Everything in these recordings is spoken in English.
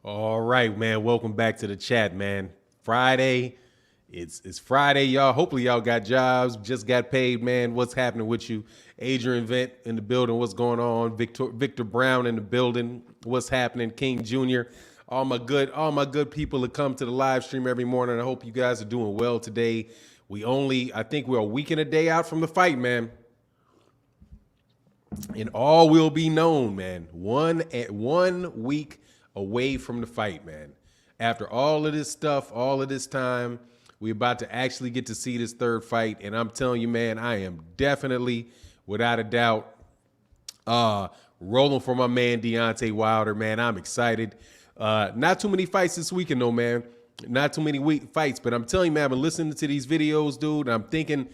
All right, man. Welcome back to the chat, man. Friday. It's Friday, y'all. Hopefully, y'all got jobs, just got paid, man. What's happening with you? Adrian Vent in the building. What's going on? Victor Brown in the building. What's happening? King Jr. All my good people that come to the live stream every morning. I hope you guys are doing well today. I think we're a week and a day out from the fight, man. And all will be known, man. One week away from the fight, man. After all of this stuff, all of this time, we're about to actually get to see this third fight. And I'm telling you, man, I am definitely, without a doubt, rolling for my man Deontay Wilder, man. I'm excited. Not too many fights this weekend, though, man. Not too many fights. But I'm telling you, man, I've been listening to these videos, dude. I'm thinking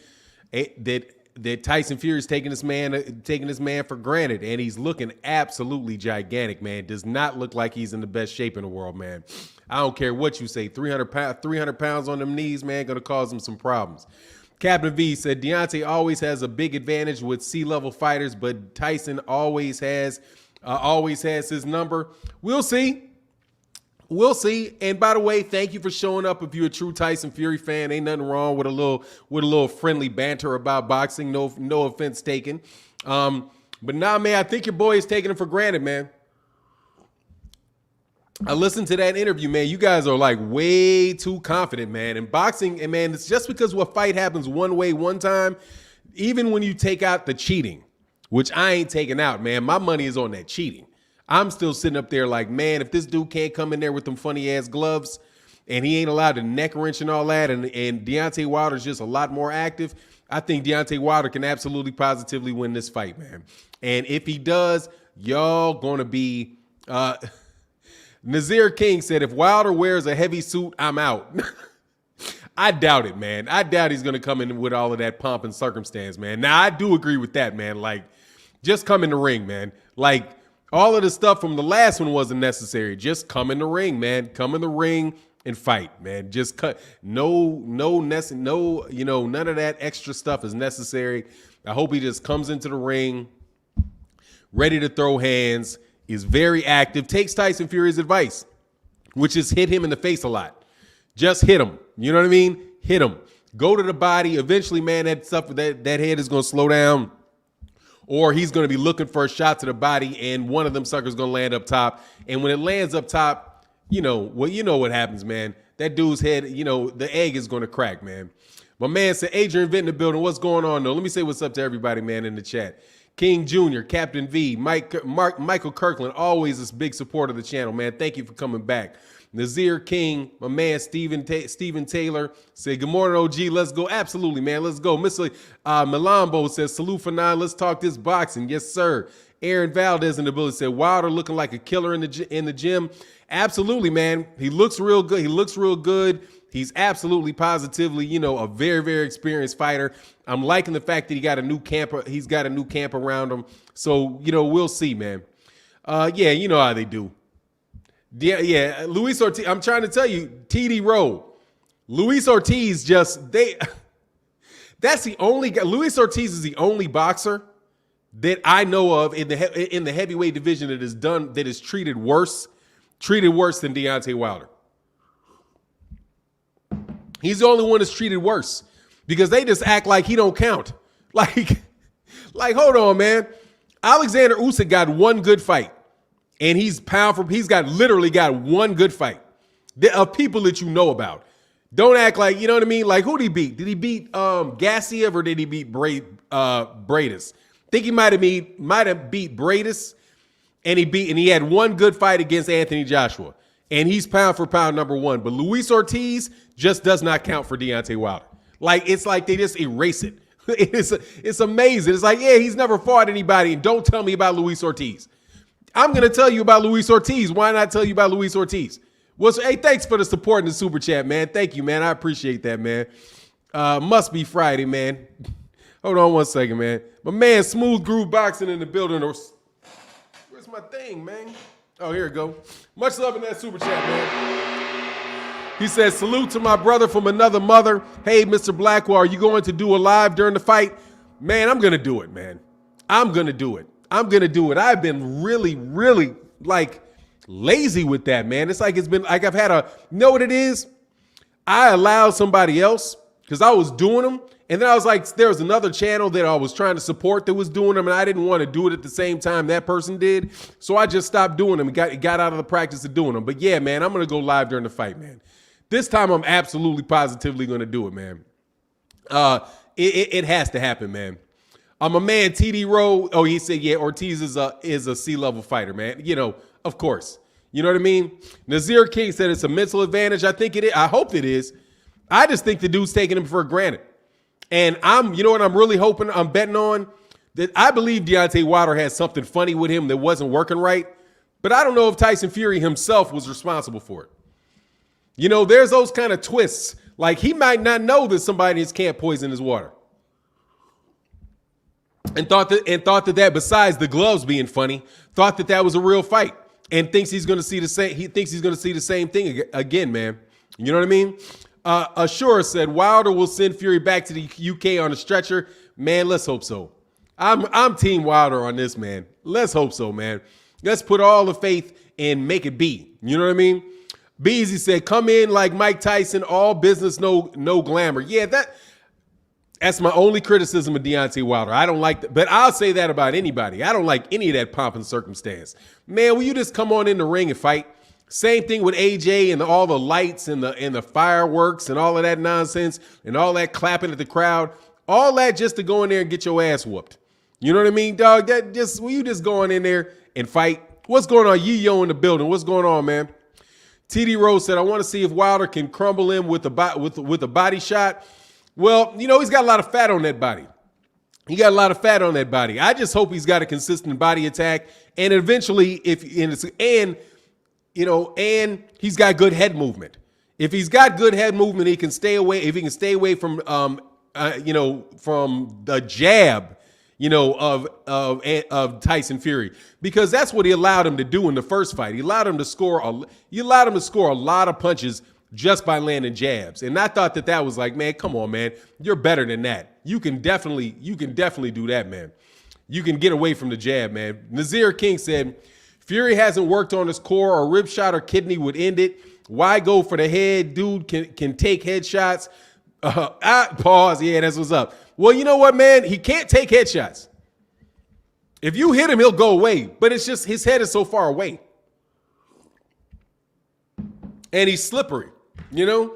that Tyson Fury is taking this man for granted, and he's looking absolutely gigantic, man. Does not look like he's in the best shape in the world, man. I don't care what you say. 300 pounds on them knees, man, gonna cause him some problems. Captain V said Deontay always has a big advantage with C-level fighters, but Tyson always has his number. We'll see. We'll see. And by the way, thank you for showing up. If you're a true Tyson Fury fan, ain't nothing wrong with a little friendly banter about boxing. No offense taken. But nah, man, I think your boy is taking it for granted, man. I listened to that interview, man. You guys are like way too confident, man. In boxing, and man, it's just because a fight happens one way one time, even when you take out the cheating, which I ain't taking out, man. My money is on that cheating. I'm still sitting up there like, man, if this dude can't come in there with them funny ass gloves and he ain't allowed to neck wrench and all that, and Deontay Wilder's just a lot more active, I think Deontay Wilder can absolutely positively win this fight, man. And if he does, y'all gonna be Nazir King said, if Wilder wears a heavy suit, I'm out. I doubt it, man. I doubt he's going to come in with all of that pomp and circumstance, man. Now, I do agree with that, man. Like, just come in the ring, man. Like, all of the stuff from the last one wasn't necessary. Just come in the ring, man. Come in the ring and fight, man. Just cut. None of that extra stuff is necessary. I hope he just comes into the ring, ready to throw hands, is very active, takes Tyson Fury's advice, which is hit him in the face a lot. Just hit him. You know what I mean? Hit him. Go to the body. Eventually, man, that head is going to slow down, or he's going to be looking for a shot to the body, and one of them suckers going to land up top. And when it lands up top, you know what happens, man. That dude's head, the egg is going to crack, man. My man said, Adrian Vent in the building. What's going on, though? Let me say what's up to everybody, man, in the chat. King Jr., Captain V, Michael Kirkland, always this big support of the channel, man. Thank you for coming back. Nazir King, my man Steven Taylor said, good morning, OG. Let's go. Absolutely, man. Let's go. Mr. Milambo says, salute for 9. Let's talk this boxing. Yes, sir. Aaron Valdez in the building said, Wilder looking like a killer in the gym. Absolutely, man. He looks real good. He's absolutely positively, a very, very experienced fighter. I'm liking the fact that he's got a new camp around him. So, we'll see, man. Yeah, you know how they do. Yeah, Luis Ortiz, I'm trying to tell you, TD Rowe. Luis Ortiz that's the only guy. Luis Ortiz is the only boxer that I know of in the heavyweight division that is treated worse than Deontay Wilder. He's the only one that's treated worse because they just act like he don't count. Like, hold on, man. Alexander Usyk got one good fight, and he's literally got one good fight of people that you know about. Don't act like, you know what I mean? Like, who did he beat? Did he beat Gassiev or did he beat Bradis? I think he might have beat Bradis, and he had one good fight against Anthony Joshua. And he's pound for pound number one. But Luis Ortiz just does not count for Deontay Wilder. It's like they just erase it. It's amazing. It's like, yeah, he's never fought anybody. And don't tell me about Luis Ortiz. I'm going to tell you about Luis Ortiz. Why not tell you about Luis Ortiz? Hey, thanks for the support in the super chat, man. Thank you, man. I appreciate that, man. Must be Friday, man. Hold on one second, man. My man, Smooth Groove Boxing in the building. Where's my thing, man? Oh, here we go. Much love in that super chat, man. He says, salute to my brother from another mother. Hey, Mr. Blackwell, are you going to do a live during the fight? Man, I'm going to do it, man. I'm going to do it. I've been really, really, lazy with that, man. It's like it's been like I've had a, you know what it is? I allowed somebody else because I was doing them. And then I was like, there was another channel that I was trying to support that was doing them, and I didn't want to do it at the same time that person did. So I just stopped doing them and got out of the practice of doing them. But yeah, man, I'm going to go live during the fight, man. This time I'm absolutely positively going to do it, man. It has to happen, man. I'm a man, TD Rowe. Oh, he said, yeah, Ortiz is a C-level fighter, man. You know, of course. You know what I mean? Nazir King said it's a mental advantage. I think it is. I hope it is. I just think the dude's taking him for granted. And you know what I'm really hoping, I'm betting on? That I believe Deontay Wilder had something funny with him that wasn't working right. But I don't know if Tyson Fury himself was responsible for it. You know, there's those kind of twists. Like he might not know that somebody in his camp poisoned his water. And thought that besides the gloves being funny, thought that was a real fight. And thinks he's going to see the same. He thinks he's going to see the same thing again, man. You know what I mean? Ashura said Wilder will send Fury back to the UK on a stretcher. Man, let's hope so. I'm Team Wilder on this, man. Let's hope so, man. Let's put all the faith and make it be. You know what I mean? Beezy said, come in like Mike Tyson, all business, no glamour. Yeah, that's my only criticism of Deontay Wilder. I don't like that, but I'll say that about anybody. I don't like any of that pomp and circumstance. Man, will you just come on in the ring and fight? Same thing with AJ and all the lights and the fireworks and all of that nonsense and all that clapping at the crowd. All that just to go in there and get your ass whooped. You know what I mean, dog? Will you just go on in there and fight? What's going on? Yo in the building. What's going on, man? TD Rose said, I want to see if Wilder can crumble him with a body shot. Well, you know, he's got a lot of fat on that body. I just hope he's got a consistent body attack. And eventually, and he's got good head movement. If he's got good head movement, he can stay away. If he can stay away from, from the jab, of Tyson Fury, because that's what he allowed him to do in the first fight. He allowed him to score a lot of punches just by landing jabs. And I thought that was like, man, come on, man, you're better than that. You can definitely do that, man. You can get away from the jab, man. Nazir King said, Fury hasn't worked on his core, or rib shot or kidney would end it. Why go for the head? Dude can take headshots. Pause. Yeah, that's what's up. Well, you know what, man? He can't take headshots. If you hit him, he'll go away. But it's just his head is so far away. And he's slippery. You know?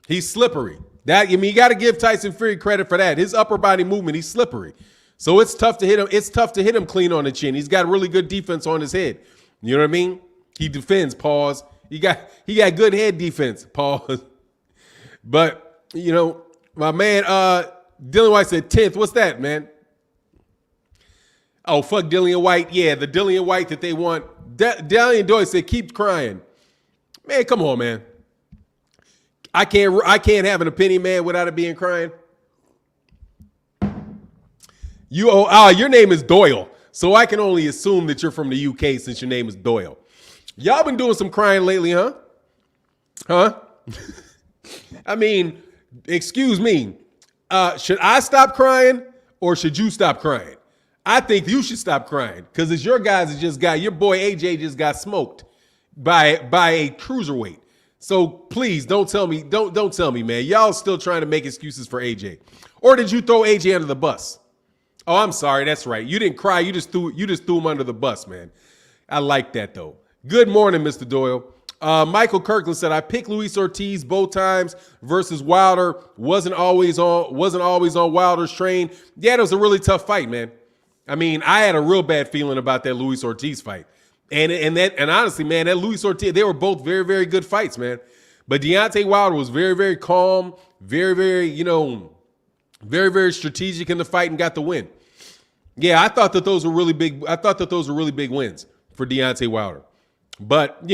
He's slippery. You got to give Tyson Fury credit for that. His upper body movement, he's slippery. So it's tough to hit him. It's tough to hit him clean on the chin. He's got really good defense on his head. You know what I mean? He defends, pause. He got good head defense, pause. But, my man, Dillian White said 10th. What's that, man? Oh, fuck Dillian White. Yeah, the Dillian White that they want. Dalian Doyle said, keep crying. Man, come on, man. I can't have an opinion, man, without it being crying. Your name is Doyle, so I can only assume that you're from the UK since your name is Doyle. Y'all been doing some crying lately, huh? I mean, excuse me. Should I stop crying or should you stop crying? I think you should stop crying because it's your guys your boy AJ just got smoked by a cruiserweight. So please don't tell me, man. Y'all still trying to make excuses for AJ. Or did you throw AJ under the bus? Oh, I'm sorry. That's right. You didn't cry. You just threw him under the bus, man. I like that though. Good morning, Mr. Doyle. Michael Kirkland said, I picked Luis Ortiz both times versus Wilder. Wasn't always on Wilder's train. Yeah, it was a really tough fight, man. I mean, I had a real bad feeling about that Luis Ortiz fight. And honestly, man, that Luis Ortiz, they were both very, very good fights, man. But Deontay Wilder was very, very calm, very, very, very, very strategic in the fight and got the win. Yeah, I thought that those were really big. I thought that those were really big wins for Deontay Wilder. But,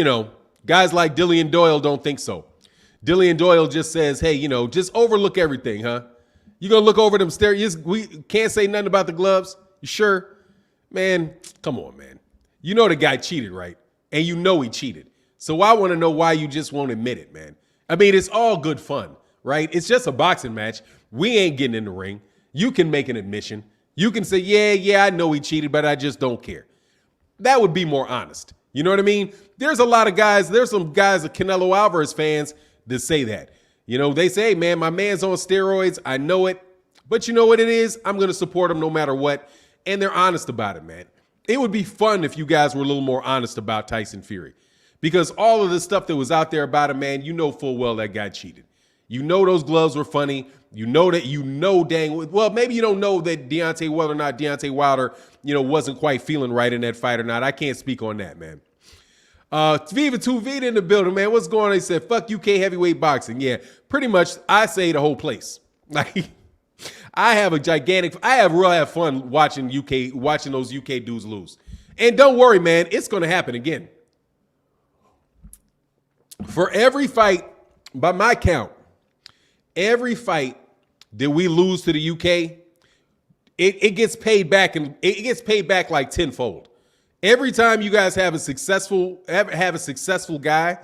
guys like Dillian Doyle don't think so. Dillian Doyle just says, hey, just overlook everything, huh? You gonna look over them stairs? We can't say nothing about the gloves? You sure? Man, come on, man. You know the guy cheated, right? And you know he cheated. So I want to know why you just won't admit it, man. I mean, it's all good fun, right? It's just a boxing match. We ain't getting in the ring. You can make an admission. You can say, yeah, I know he cheated, but I just don't care. That would be more honest. You know what I mean? There's a lot of guys. There's some guys, Canelo Alvarez fans, that say that. You know, they say, hey, man, my man's on steroids. I know it. But you know what it is? I'm going to support him no matter what. And they're honest about it, man. It would be fun if you guys were a little more honest about Tyson Fury. Because all of the stuff that was out there about him, man, you know full well that guy cheated. You know those gloves were funny. You know that, dang well, maybe you don't know that Deontay, whether or not Deontay Wilder, wasn't quite feeling right in that fight or not. I can't speak on that, man. Viva 2V in the building, man. What's going on? He said, fuck UK heavyweight boxing. Yeah, pretty much I say the whole place. Like, I have real fun watching those UK dudes lose. And don't worry, man, it's going to happen again. For every fight, by my count, every fight that we lose to the UK, it gets paid back, and it gets paid back like tenfold. Every time you guys have a successful guy,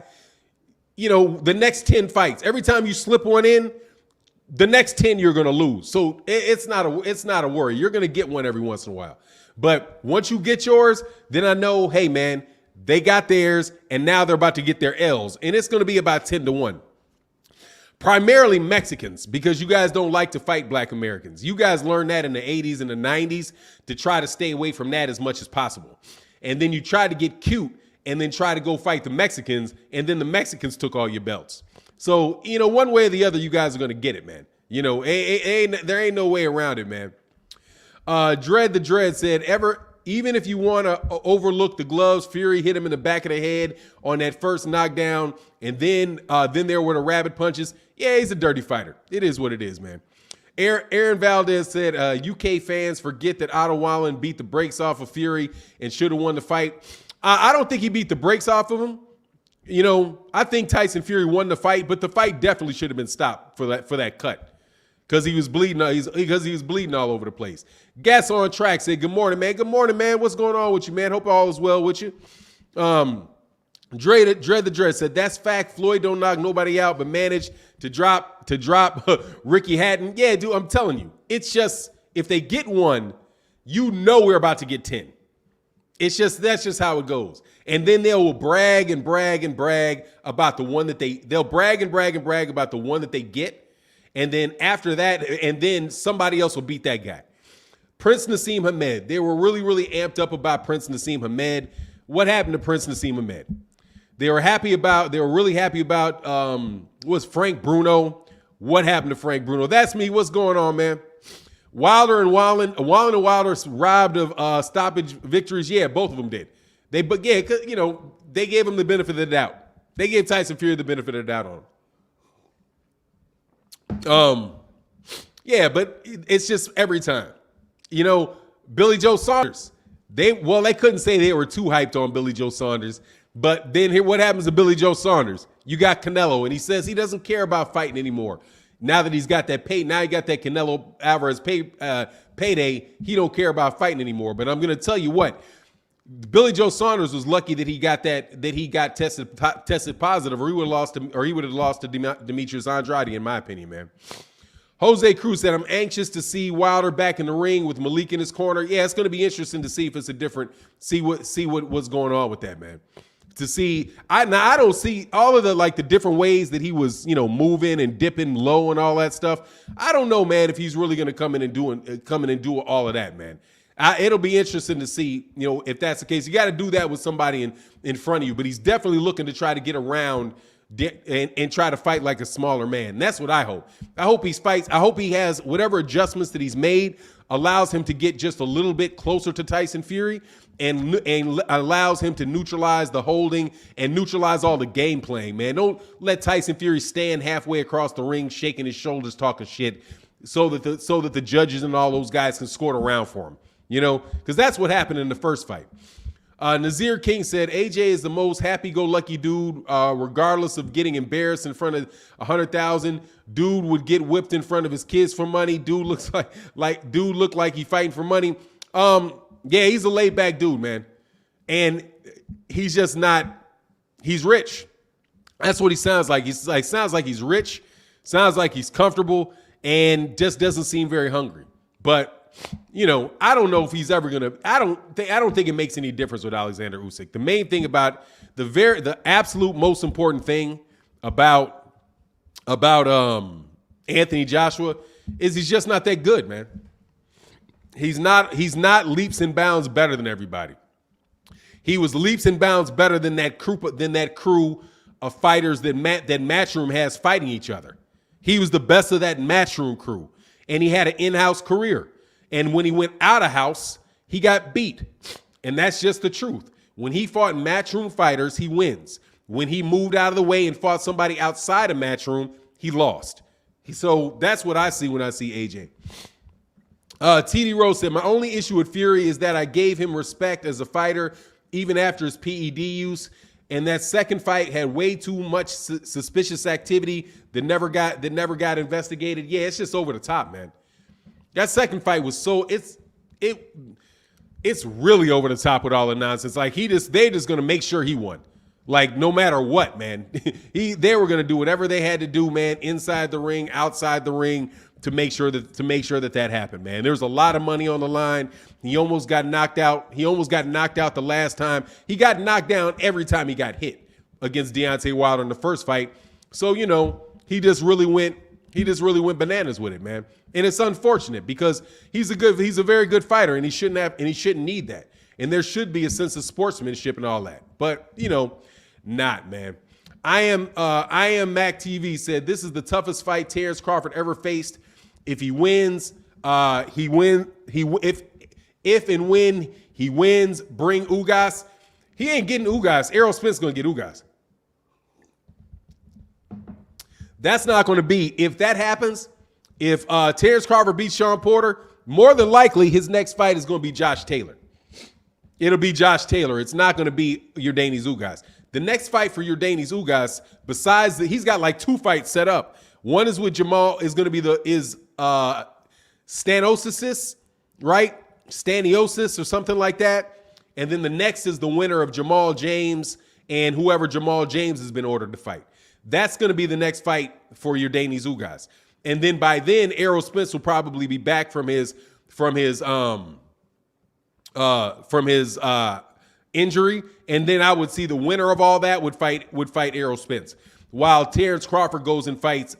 the next 10 fights, every time you slip one in, the next 10 you're going to lose. So it's not a worry. You're going to get one every once in a while. But once you get yours, then I know, hey, man, they got theirs, and now they're about to get their L's. And it's going to be about 10-1. Primarily Mexicans, because you guys don't like to fight black Americans. You guys learned that in the 80s and the 90s to try to stay away from that as much as possible. And then you try to get cute and then try to go fight the Mexicans, and then the Mexicans took all your belts. So, one way or the other, you guys are going to get it, man. There ain't no way around it, man. Dread the Dread said, even if you want to overlook the gloves, Fury hit him in the back of the head on that first knockdown, and then there were the rabbit punches. Yeah, he's a dirty fighter. It is what it is, man. Aaron Valdez said, UK fans forget that Otto Wallen beat the brakes off of Fury and should have won the fight. I don't think he beat the brakes off of him. I think Tyson Fury won the fight, but the fight definitely should have been stopped for that cut. Because he was bleeding, because he was bleeding all over the place. Gas on Track said, good morning, man. Good morning, man. What's going on with you, man? Hope all is well with you. Dread the Dread said, that's fact. Floyd don't knock nobody out, but managed to drop Ricky Hatton. Yeah, dude, I'm telling you. It's just, if they get one, we're about to get 10. That's just how it goes. And then they will brag and brag and brag about the one that they'll brag and brag and brag about the one that they get. And then after that, and then somebody else will beat that guy. Prince Nassim Hamed. They were really, really amped up about Prince Nassim Hamed. What happened to Prince Nassim Hamed? They were really happy about was Frank Bruno. What happened to Frank Bruno? That's me. What's going on, man? Wilder and Wilder robbed of stoppage victories. Yeah, both of them did. They gave him the benefit of the doubt. They gave Tyson Fury the benefit of the doubt on him. Yeah, but it's just every time. Billy Joe Saunders. They couldn't say they were too hyped on Billy Joe Saunders, but then what happens to Billy Joe Saunders? You got Canelo, and he says he doesn't care about fighting anymore. Now that he's got that now he got that Canelo Alvarez payday, he don't care about fighting anymore. But I'm gonna tell you what, Billy Joe Saunders was lucky that he got tested positive, or he would have lost to Demetrius Andrade, in my opinion, man. Jose Cruz said, I'm anxious to see Wilder back in the ring with Malik in his corner. Yeah, it's going to be interesting to see if it's see what's going on with that, man. To see, I don't see all of the different ways that he was, moving and dipping low and all that stuff. I don't know, man, if he's really going to come in and do all of that, man. It'll be interesting to see, if that's the case. You got to do that with somebody in front of you, but he's definitely looking to try to get around and try to fight like a smaller man. That's what I hope. I hope he fights. I hope he has whatever adjustments that he's made allows him to get just a little bit closer to Tyson Fury and allows him to neutralize the holding and neutralize all the game playing, man. Don't let Tyson Fury stand halfway across the ring, shaking his shoulders, talking shit so that the judges and all those guys can score a round for him, because that's what happened in the first fight. Nazir King said, AJ is the most happy-go-lucky dude, regardless of getting embarrassed in front of 100,000. Dude would get whipped in front of his kids for money. Dude looks looked like he fighting for money. Yeah, he's a laid-back dude, man. And he's just not, he's rich. That's what he sounds like. Sounds like he's rich, sounds like he's comfortable, and just doesn't seem very hungry. But I don't know if he's ever gonna. I don't think it makes any difference with Alexander Usyk. The main thing about the absolute most important thing about Anthony Joshua is he's just not that good, man. He's not leaps and bounds better than everybody. He was leaps and bounds better than that crew of fighters that Matchroom has fighting each other. He was the best of that Matchroom crew, and he had an in-house career. And when he went out of house, he got beat, and that's just the truth. When he fought Matchroom fighters, he wins. When he moved out of the way and fought somebody outside of Matchroom, he lost. So that's what I see when I see AJ. TD Rose said, my only issue with Fury is that I gave him respect as a fighter even after his PED use, and that second fight had way too much suspicious activity that never got investigated. Yeah, it's just over the top, man. That second fight was it's really over the top with all the nonsense. Like they're just gonna make sure he won. Like no matter what, man. They were gonna do whatever they had to do, man, inside the ring, outside the ring, to make sure that happened, man. There's a lot of money on the line. He almost got knocked out. He almost got knocked out the last time. He got knocked down every time he got hit against Deontay Wilder in the first fight. So, he just really went bananas with it, man. And it's unfortunate because he's a very good fighter, and he shouldn't need that. And there should be a sense of sportsmanship and all that. But, not, man. I am Mac TV said this is the toughest fight Terrence Crawford ever faced. If he wins, if and when he wins, bring Ugas. He ain't getting Ugas. Errol Spence gonna get Ugas. That's not gonna be. If that happens, if Terrence Crawford beats Sean Porter, more than likely his next fight is gonna be Josh Taylor. It'll be Josh Taylor. It's not gonna be Yordenis Ugas. The next fight for Yordenis Ugas, besides he's got like 2 fights set up. One is with Jamal, is going to be Stanosis, right? Staniosis or something like that. And then the next is the winner of Jamal James and whoever Jamal James has been ordered to fight. That's going to be the next fight for Yordenis Ugas. And then by then, Errol Spence will probably be back from his injury, and then I would see the winner of all that would fight Errol Spence, while Terrence Crawford goes and fights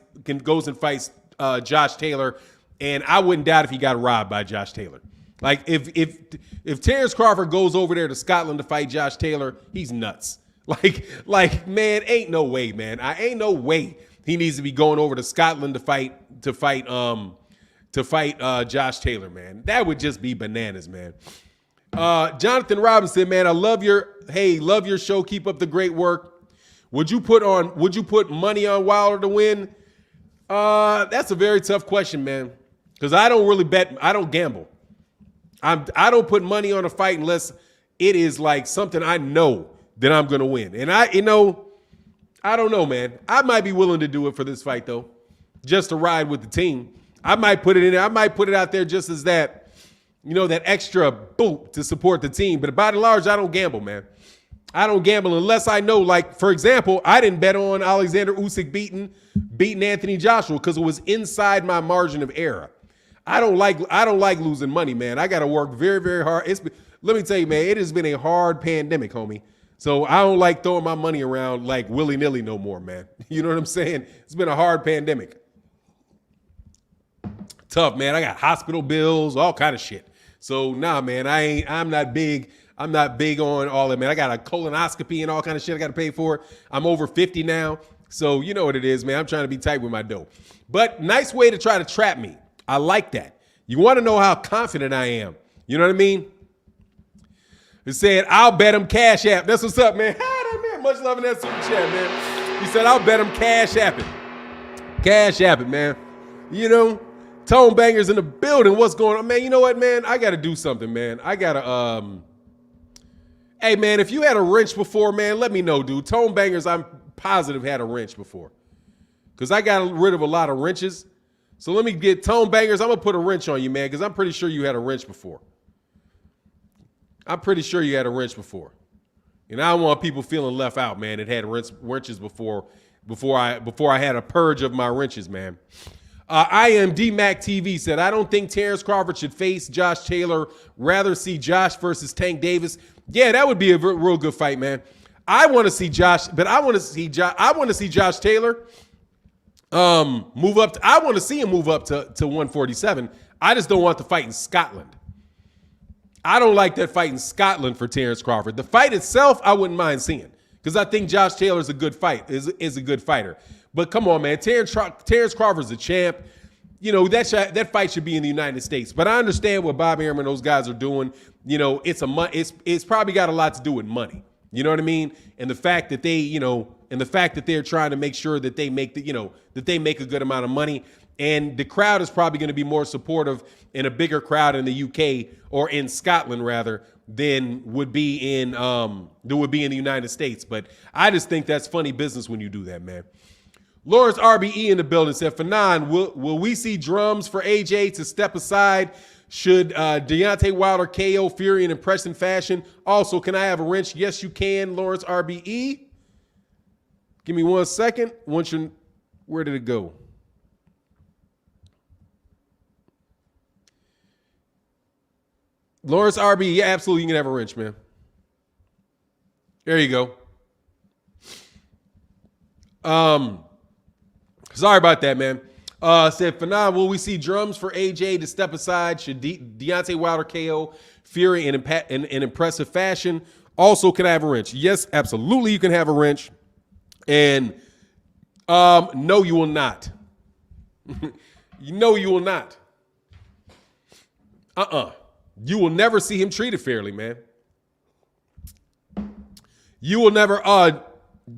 Josh Taylor, and I wouldn't doubt if he got robbed by Josh Taylor. Like if Terrence Crawford goes over there to Scotland to fight Josh Taylor, he's nuts. Like man, ain't no way, man. Ain't no way he needs to be going over to Scotland to fight Josh Taylor, man. That would just be bananas, man. Jonathan Robinson, man, I love your show. Keep up the great work. Would you put money on Wilder to win? That's a very tough question, man. Because I don't really bet. I don't gamble. I don't put money on a fight unless it is like something I know that I'm gonna win. And I don't know, man. I might be willing to do it for this fight though, just to ride with the team. I might put it in there. I might put it out there just as that. That extra boot to support the team. But by and large, I don't gamble, man. I don't gamble unless I know, like, for example, I didn't bet on Alexander Usyk beating Anthony Joshua because it was inside my margin of error. I don't like losing money, man. I got to work very, very hard. Let me tell you, man, it has been a hard pandemic, homie. So I don't like throwing my money around like willy-nilly no more, man. You know what I'm saying? It's been a hard pandemic. Tough, man. I got hospital bills, all kind of shit. So nah, man, I'm not big on all that, man. I got a colonoscopy and all kind of shit I got to pay for. I'm over 50 now. So you know what it is, man. I'm trying to be tight with my dough. But nice way to try to trap me. I like that. You want to know how confident I am. You know what I mean? It said, I'll bet him Cash App. That's what's up, man. Man, much love in that super chat, man. He said, I'll bet him Cash App it. Cash App it, man. Tone Bangers in the building. What's going on, man? You know what, man? I got to do something, man. I got to, hey, man, if you had a wrench before, man, let me know, dude. Tone Bangers, I'm positive had a wrench before. Because I got rid of a lot of wrenches. So let me get Tone Bangers. I'm going to put a wrench on you, man, because I'm pretty sure you had a wrench before. I'm pretty sure you had a wrench before. And I don't want people feeling left out, man, that had wrenches before I had a purge of my wrenches, man. I am DMAC TV said, I don't think Terrence Crawford should face Josh Taylor. Rather see Josh versus Tank Davis. Yeah, that would be a real good fight, man. I want to see Josh, but I want to see Josh Taylor move up. I want to see him move up to 147. I just don't want the fight in Scotland. I don't like that fight in Scotland for Terrence Crawford. The fight itself, I wouldn't mind seeing because I think Josh Taylor's a good fight, is a good fighter. But come on, man, Terrence Crawford's a champ. You know, that fight should be in the United States. But I understand what Bob Arum and those guys are doing. You know, it's probably got a lot to do with money. You know what I mean? And the fact that they're trying to make sure that they make that they make a good amount of money. And the crowd is probably going to be more supportive in a bigger crowd in the UK or in Scotland rather than would be in the United States. But I just think that's funny business when you do that, man. Lawrence RBE in the building said, Fannon, will we see drums for AJ to step aside? Should Deontay Wilder KO Fury in impressive fashion? Also, can I have a wrench? Yes, you can, Lawrence RBE. Give me 1 second. Where did it go? Lawrence RBE, yeah, absolutely, you can have a wrench, man. There you go. Sorry about that, man. Said, Fannon, will we see drums for AJ to step aside? Should Deontay Wilder KO Fury in impressive fashion? Also, can I have a wrench? Yes, absolutely, you can have a wrench. And no, you will not. No, you will not. You will never see him treated fairly, man. You will never.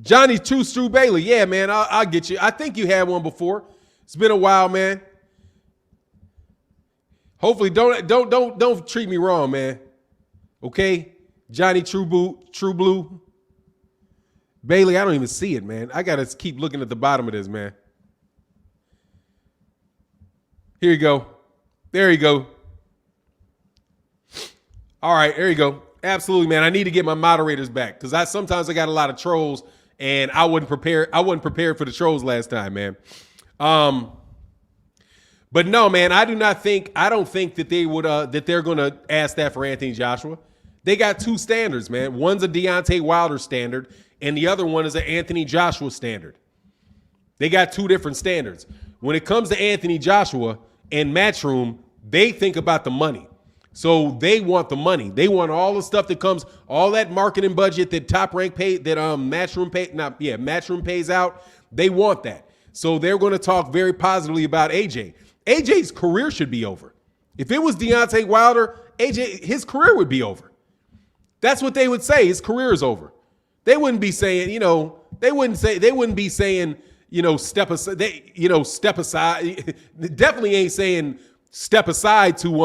Johnny Stu Bailey, yeah, man, I'll get you. I think you had one before. It's been a while, man. Hopefully, don't treat me wrong, man. Okay, Johnny True Blue Bailey. I don't even see it, man. I gotta keep looking at the bottom of this, man. Here you go. There you go. All right, there you go. Absolutely, man. I need to get my moderators back because sometimes I got a lot of trolls and I wasn't prepared for the trolls last time, man. But no, man, I don't think that they would that they're gonna ask that for Anthony Joshua. They got two standards, man. One's a Deontay Wilder standard, and the other one is an Anthony Joshua standard. They got two different standards. When it comes to Anthony Joshua and Matchroom, they think about the money. So they want the money. They want all the stuff that comes, all that marketing budget that Top Rank paid, that Matchroom pays out. They want that. So they're going to talk very positively about AJ. AJ's career should be over. If it was Deontay Wilder, his career would be over. That's what they would say. His career is over. They wouldn't be saying, step aside. Step aside. Definitely ain't saying step aside to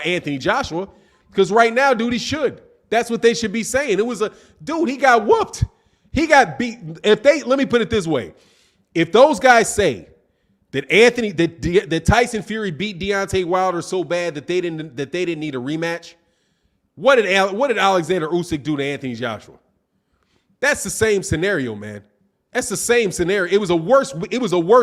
Anthony Joshua, because right now, dude, he should. That's what they should be saying. It was he got whooped. He got beat. Let me put it this way. If those guys say that Tyson Fury beat Deontay Wilder so bad that they didn't need a rematch, what did Alexander Usyk do to Anthony Joshua? That's the same scenario, man. That's the same scenario. It was a worse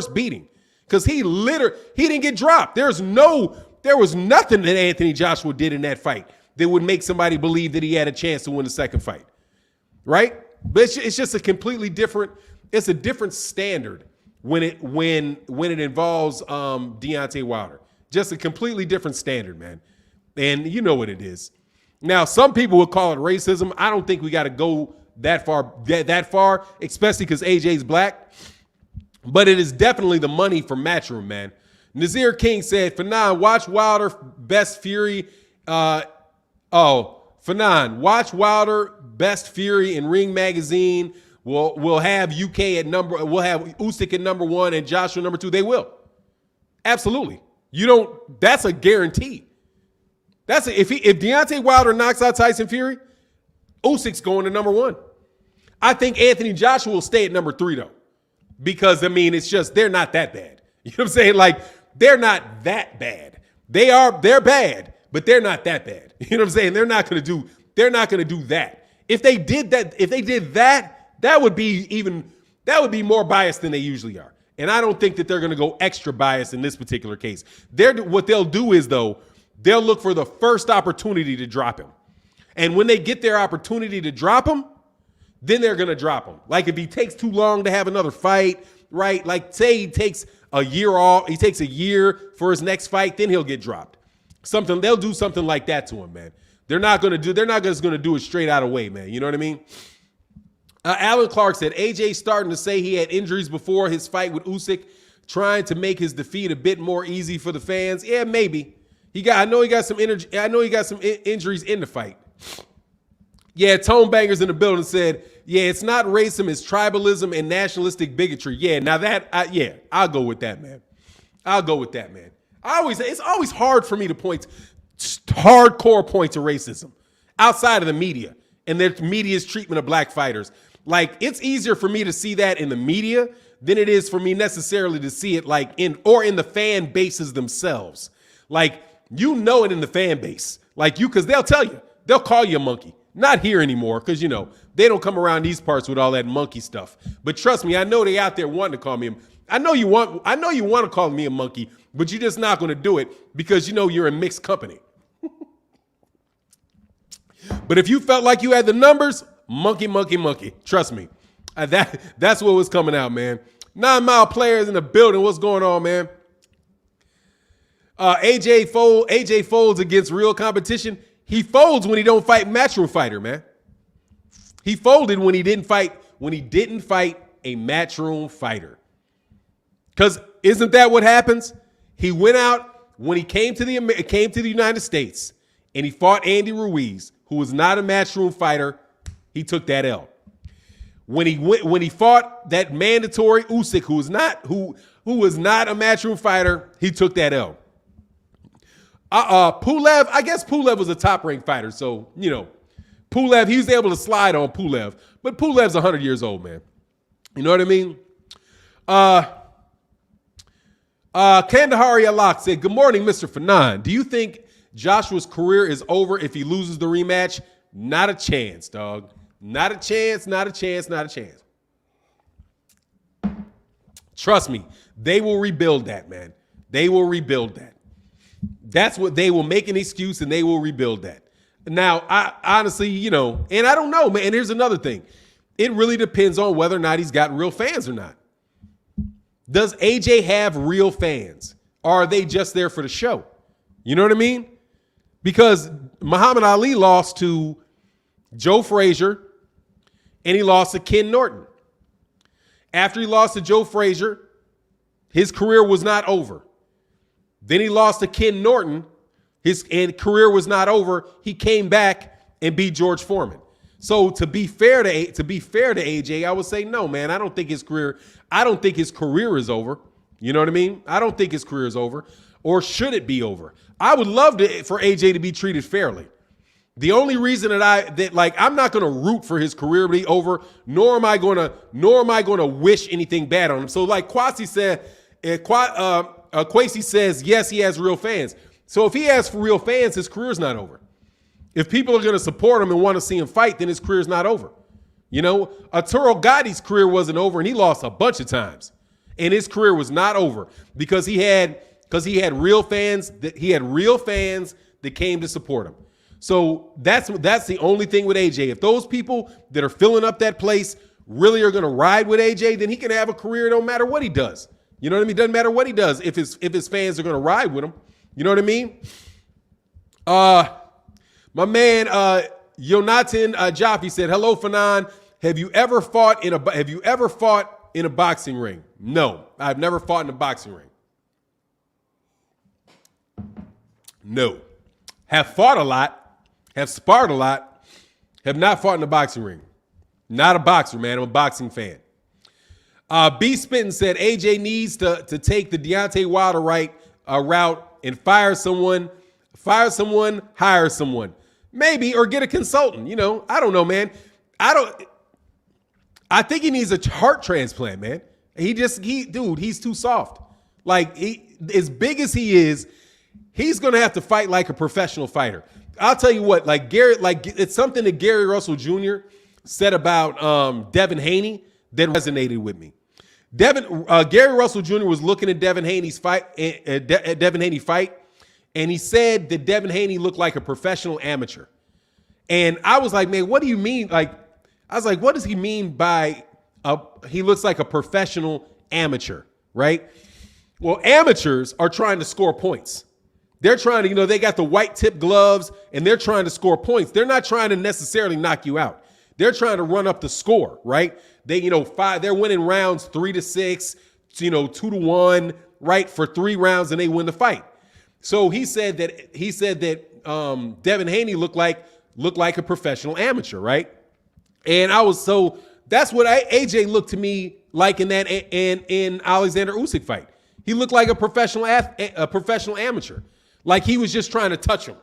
beating. Because he didn't get dropped. There was nothing that Anthony Joshua did in that fight that would make somebody believe that he had a chance to win the second fight, right? But it's just a completely different. It's a different standard when it involves Deontay Wilder. Just a completely different standard, man. And you know what it is. Now, some people would call it racism. I don't think we got to go that far, especially because AJ's black. But it is definitely the money for Matchroom, man. Nazir King said, Fannon, watch Wilder Best Fury. Fannon, watch Wilder Best Fury in Ring Magazine. We'll have UK we'll have Usyk at number 1 and Joshua number 2. They will. Absolutely. That's a guarantee. If Deontay Wilder knocks out Tyson Fury, Usyk's going to number 1. I think Anthony Joshua will stay at number 3 though. Because, it's just, they're not that bad. You know what I'm saying? Like, they're not that bad. They're bad, but they're not that bad. You know what I'm saying? They're not going to do that. If they did that, that would be more biased than they usually are. And I don't think that they're going to go extra biased in this particular case. What they'll do is, though, they'll look for the first opportunity to drop him. And when they get their opportunity to drop him, then they're going to drop him. Like if he takes too long to have another fight, right? Like say he takes a year off, he takes a year for his next fight, then he'll get dropped. They'll do something like that to him, man. They're not just going to do it straight out of way, man. You know what I mean? Alan Clark said, AJ starting to say he had injuries before his fight with Usyk, trying to make his defeat a bit more easy for the fans. Yeah, maybe. I know he got some injuries in the fight. Yeah, Tone Bangers in the building said, yeah, it's not racism, it's tribalism and nationalistic bigotry. Yeah, now I'll go with that, man. It's always hard for me to point hardcore points of racism outside of the media and their media's treatment of black fighters. Like, it's easier for me to see that in the media than it is for me necessarily to see it like in the fan bases themselves. Like, you know it in the fan base. Like because they'll tell you, they'll call you a monkey. Not here anymore, because they don't come around these parts with all that monkey stuff. But trust me, I know they out there wanting to call me. I know you want to call me a monkey, but you're just not going to do it because you're in mixed company. But if you felt like you had the numbers, monkey. Trust me, that's what was coming out, man. 9 Mile players in the building. What's going on, man? AJ folds against real competition. He folds when he don't fight matchroom fighter, man. He folded when he didn't fight a matchroom fighter. Because isn't that what happens? He went out when he came to the United States and he fought Andy Ruiz, who was not a matchroom fighter. He took that L. When he fought that mandatory Usyk, who was not a matchroom fighter, he took that L. Pulev, I guess Pulev was a top-ranked fighter, so, Pulev, he was able to slide on Pulev, but Pulev's 100 years old, man. You know what I mean? Kandahari Alak said, good morning, Mr. Fannon. Do you think Joshua's career is over if he loses the rematch? Not a chance, dog. Not a chance. Trust me, they will rebuild that, man. They will rebuild that. That's what they will make an excuse and they will rebuild that. Now, I honestly, and I don't know, man. And here's another thing. It really depends on whether or not he's got real fans or not. Does AJ have real fans? Or are they just there for the show? You know what I mean? Because Muhammad Ali lost to Joe Frazier and he lost to Ken Norton. After he lost to Joe Frazier, his career was not over. Then he lost to Ken Norton. His career was not over. He came back and beat George Foreman. So to be fair to AJ, I would say no, man. I don't think his career is over. You know what I mean? I don't think his career is over. Or should it be over? I would love for AJ to be treated fairly. The only reason I'm not going to root for his career to be over, nor am I going to wish anything bad on him. So like Kwasi said, Kwasi says, yes, he has real fans. So if he has real fans, his career's not over. If people are going to support him and want to see him fight, then his career's not over. Arturo Gotti's career wasn't over and he lost a bunch of times. And his career was not over because he had real fans that came to support him. So that's the only thing with AJ. If those people that are filling up that place really are going to ride with AJ, then he can have a career no matter what he does. You know what I mean? Doesn't matter what he does if his fans are going to ride with him. You know what I mean? My man Jonathan Jaffe said, "Hello, Fannon. Have you ever fought in a boxing ring?" No, I've never fought in a boxing ring. No. Have fought a lot, have sparred a lot, have not fought in a boxing ring. Not a boxer, man. I'm a boxing fan. B. Spittin said AJ needs to take the Deontay Wilder route and fire someone, hire someone. Maybe, or get a consultant. I don't know, man. I think he needs a heart transplant, man. He's too soft. Like, as big as he is, he's going to have to fight like a professional fighter. I'll tell you what, it's something that Gary Russell Jr. said about Devin Haney that resonated with me. Gary Russell Jr. was looking at Devin Haney's fight, Devin Haney fight, and he said that Devin Haney looked like a professional amateur. And I was like, man, what do you mean? Like, I was like, what does he mean by he looks like a professional amateur, right? Well, amateurs are trying to score points. They're trying to, they got the white tip gloves and they're trying to score points. They're not trying to necessarily knock you out. They're trying to run up the score, right? They, they're winning rounds 3-6, 2-1, right? For 3 rounds and they win the fight. So he said that Devin Haney looked like a professional amateur, right? And that's what AJ looked to me like in Alexander Usyk fight. He looked like a professional amateur. Like he was just trying to touch him.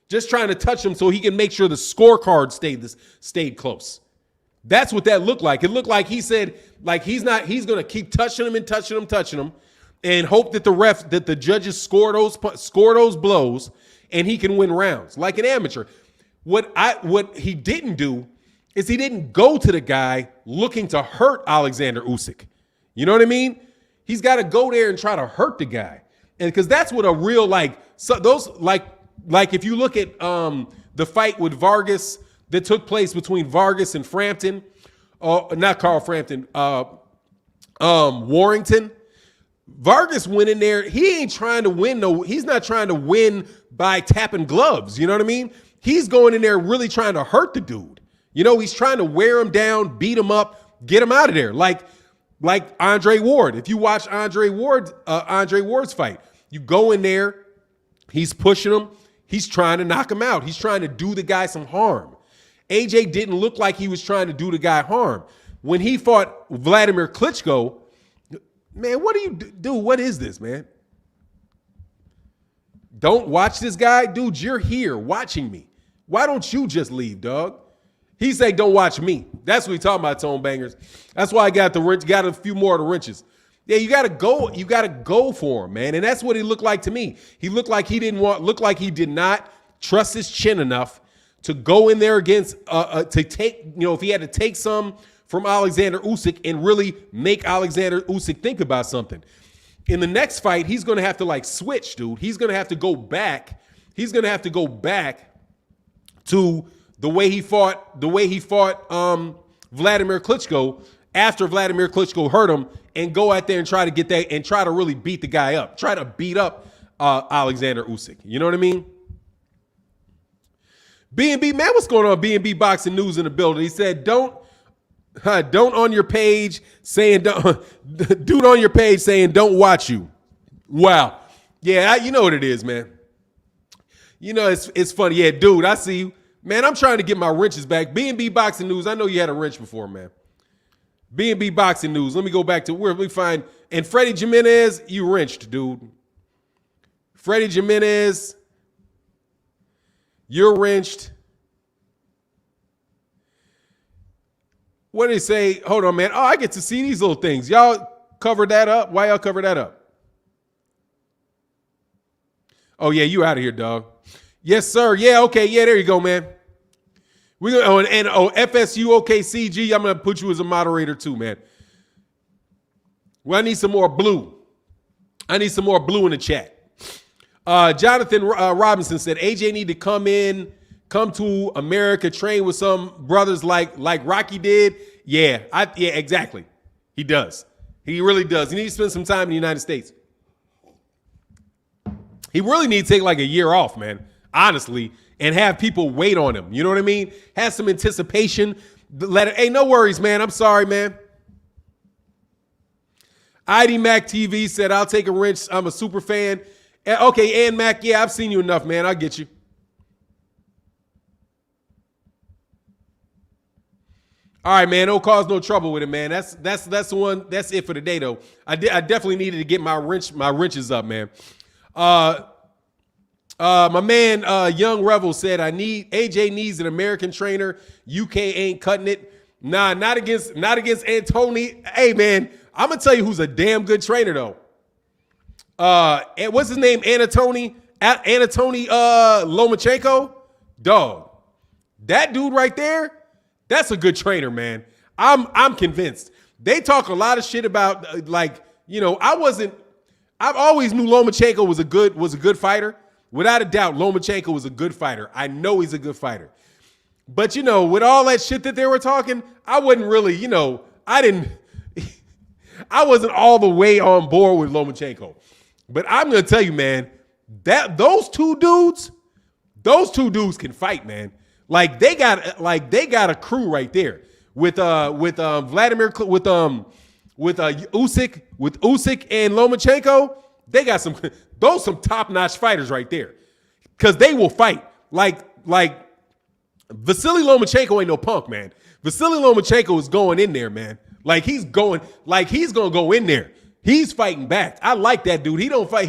Just trying to touch him so he can make sure the scorecard stayed close. That's what that looked like. It looked like he said, like he's going to keep touching him and touching him and hope that the judges score those blows and he can win rounds like an amateur. What he didn't do is he didn't go to the guy looking to hurt Alexander Usyk. You know what I mean? He's got to go there and try to hurt the guy. And because that's what a real if you look at the fight with Vargas that took place between Vargas and Frampton, not Carl Frampton, Warrington. Vargas went in there. He ain't trying to win. He's not trying to win by tapping gloves. You know what I mean? He's going in there really trying to hurt the dude. He's trying to wear him down, beat him up, get him out of there. Like Andre Ward. If you watch Andre Ward's fight, you go in there, he's pushing him, he's trying to knock him out. He's trying to do the guy some harm. AJ didn't look like he was trying to do the guy harm. When he fought Vladimir Klitschko, man, what do you do? What is this, man? Don't watch this guy? Dude, you're here watching me. Why don't you just leave, dog? He said, don't watch me. That's what we talking about, Tone Bangers. That's why I got a few more of the wrenches. Yeah, you got to go for him, man. And that's what he looked like to me. He looked like he did not trust his chin enough to go in there against, to take, if he had to take some from Alexander Usyk and really make Alexander Usyk think about something. In the next fight, he's going to have to switch, dude. He's going to have to go back. He's going to have to go back to the way he fought Vladimir Klitschko after Vladimir Klitschko hurt him, and go out there and try to get that and try to really beat the guy up. Try to beat up Alexander Usyk. You know what I mean? B&B, man, what's going on? B&B Boxing News in the building. He said, don't on your page saying, dude on your page saying, don't watch you. Wow. Yeah, you know what it is, man. It's funny. Yeah, dude, I see you. Man, I'm trying to get my wrenches back. B&B Boxing News, I know you had a wrench before, man. B&B Boxing News. Let me go back to where we find. And Freddie Jimenez, you wrenched, dude. Freddie Jimenez, you're wrenched. What did he say? Hold on, man. Oh, I get to see these little things. Y'all covered that up? Why y'all cover that up? Oh, yeah, you out of here, dog. Yes, sir. Yeah, okay. Yeah, there you go, man. We're gonna FSU OKCG. I'm gonna put you as a moderator too, man. Well, I need some more blue. I need some more blue in the chat. Jonathan Robinson said AJ need to come to America, train with some brothers like Rocky did. Yeah, exactly. He does. He really does. He needs to spend some time in the United States. He really needs to take a year off, man. Honestly. And have people wait on him. You know what I mean? Have some anticipation. Hey, no worries, man. I'm sorry, man. ID Mac TV said, I'll take a wrench. I'm a super fan. Okay, and Mac, yeah, I've seen you enough, man. I'll get you. All right, man. No cause, no trouble with it, man. That's the one. That's it for today, though. I definitely needed to get my wrenches up, man. My man, Young Revel said, AJ needs an American trainer. UK ain't cutting it. Nah, not against Antony. Hey, man, I'm gonna tell you who's a damn good trainer though. And what's his name? Anatoly Lomachenko. Dog, that dude right there, that's a good trainer, man. I'm convinced. They talk a lot of shit about I've always knew Lomachenko was a good fighter. Without a doubt, Lomachenko was a good fighter. I know he's a good fighter. But with all that shit that they were talking, I wasn't really, I wasn't all the way on board with Lomachenko. But I'm gonna tell you, man, that those two dudes can fight, man. They got a crew right there with Usyk and Lomachenko. They got some top-notch fighters right there, because they will fight. Like Vasily Lomachenko ain't no punk, man. Vasily Lomachenko is going in there, man. He's gonna go in there. He's fighting back. I like that dude. He don't fight.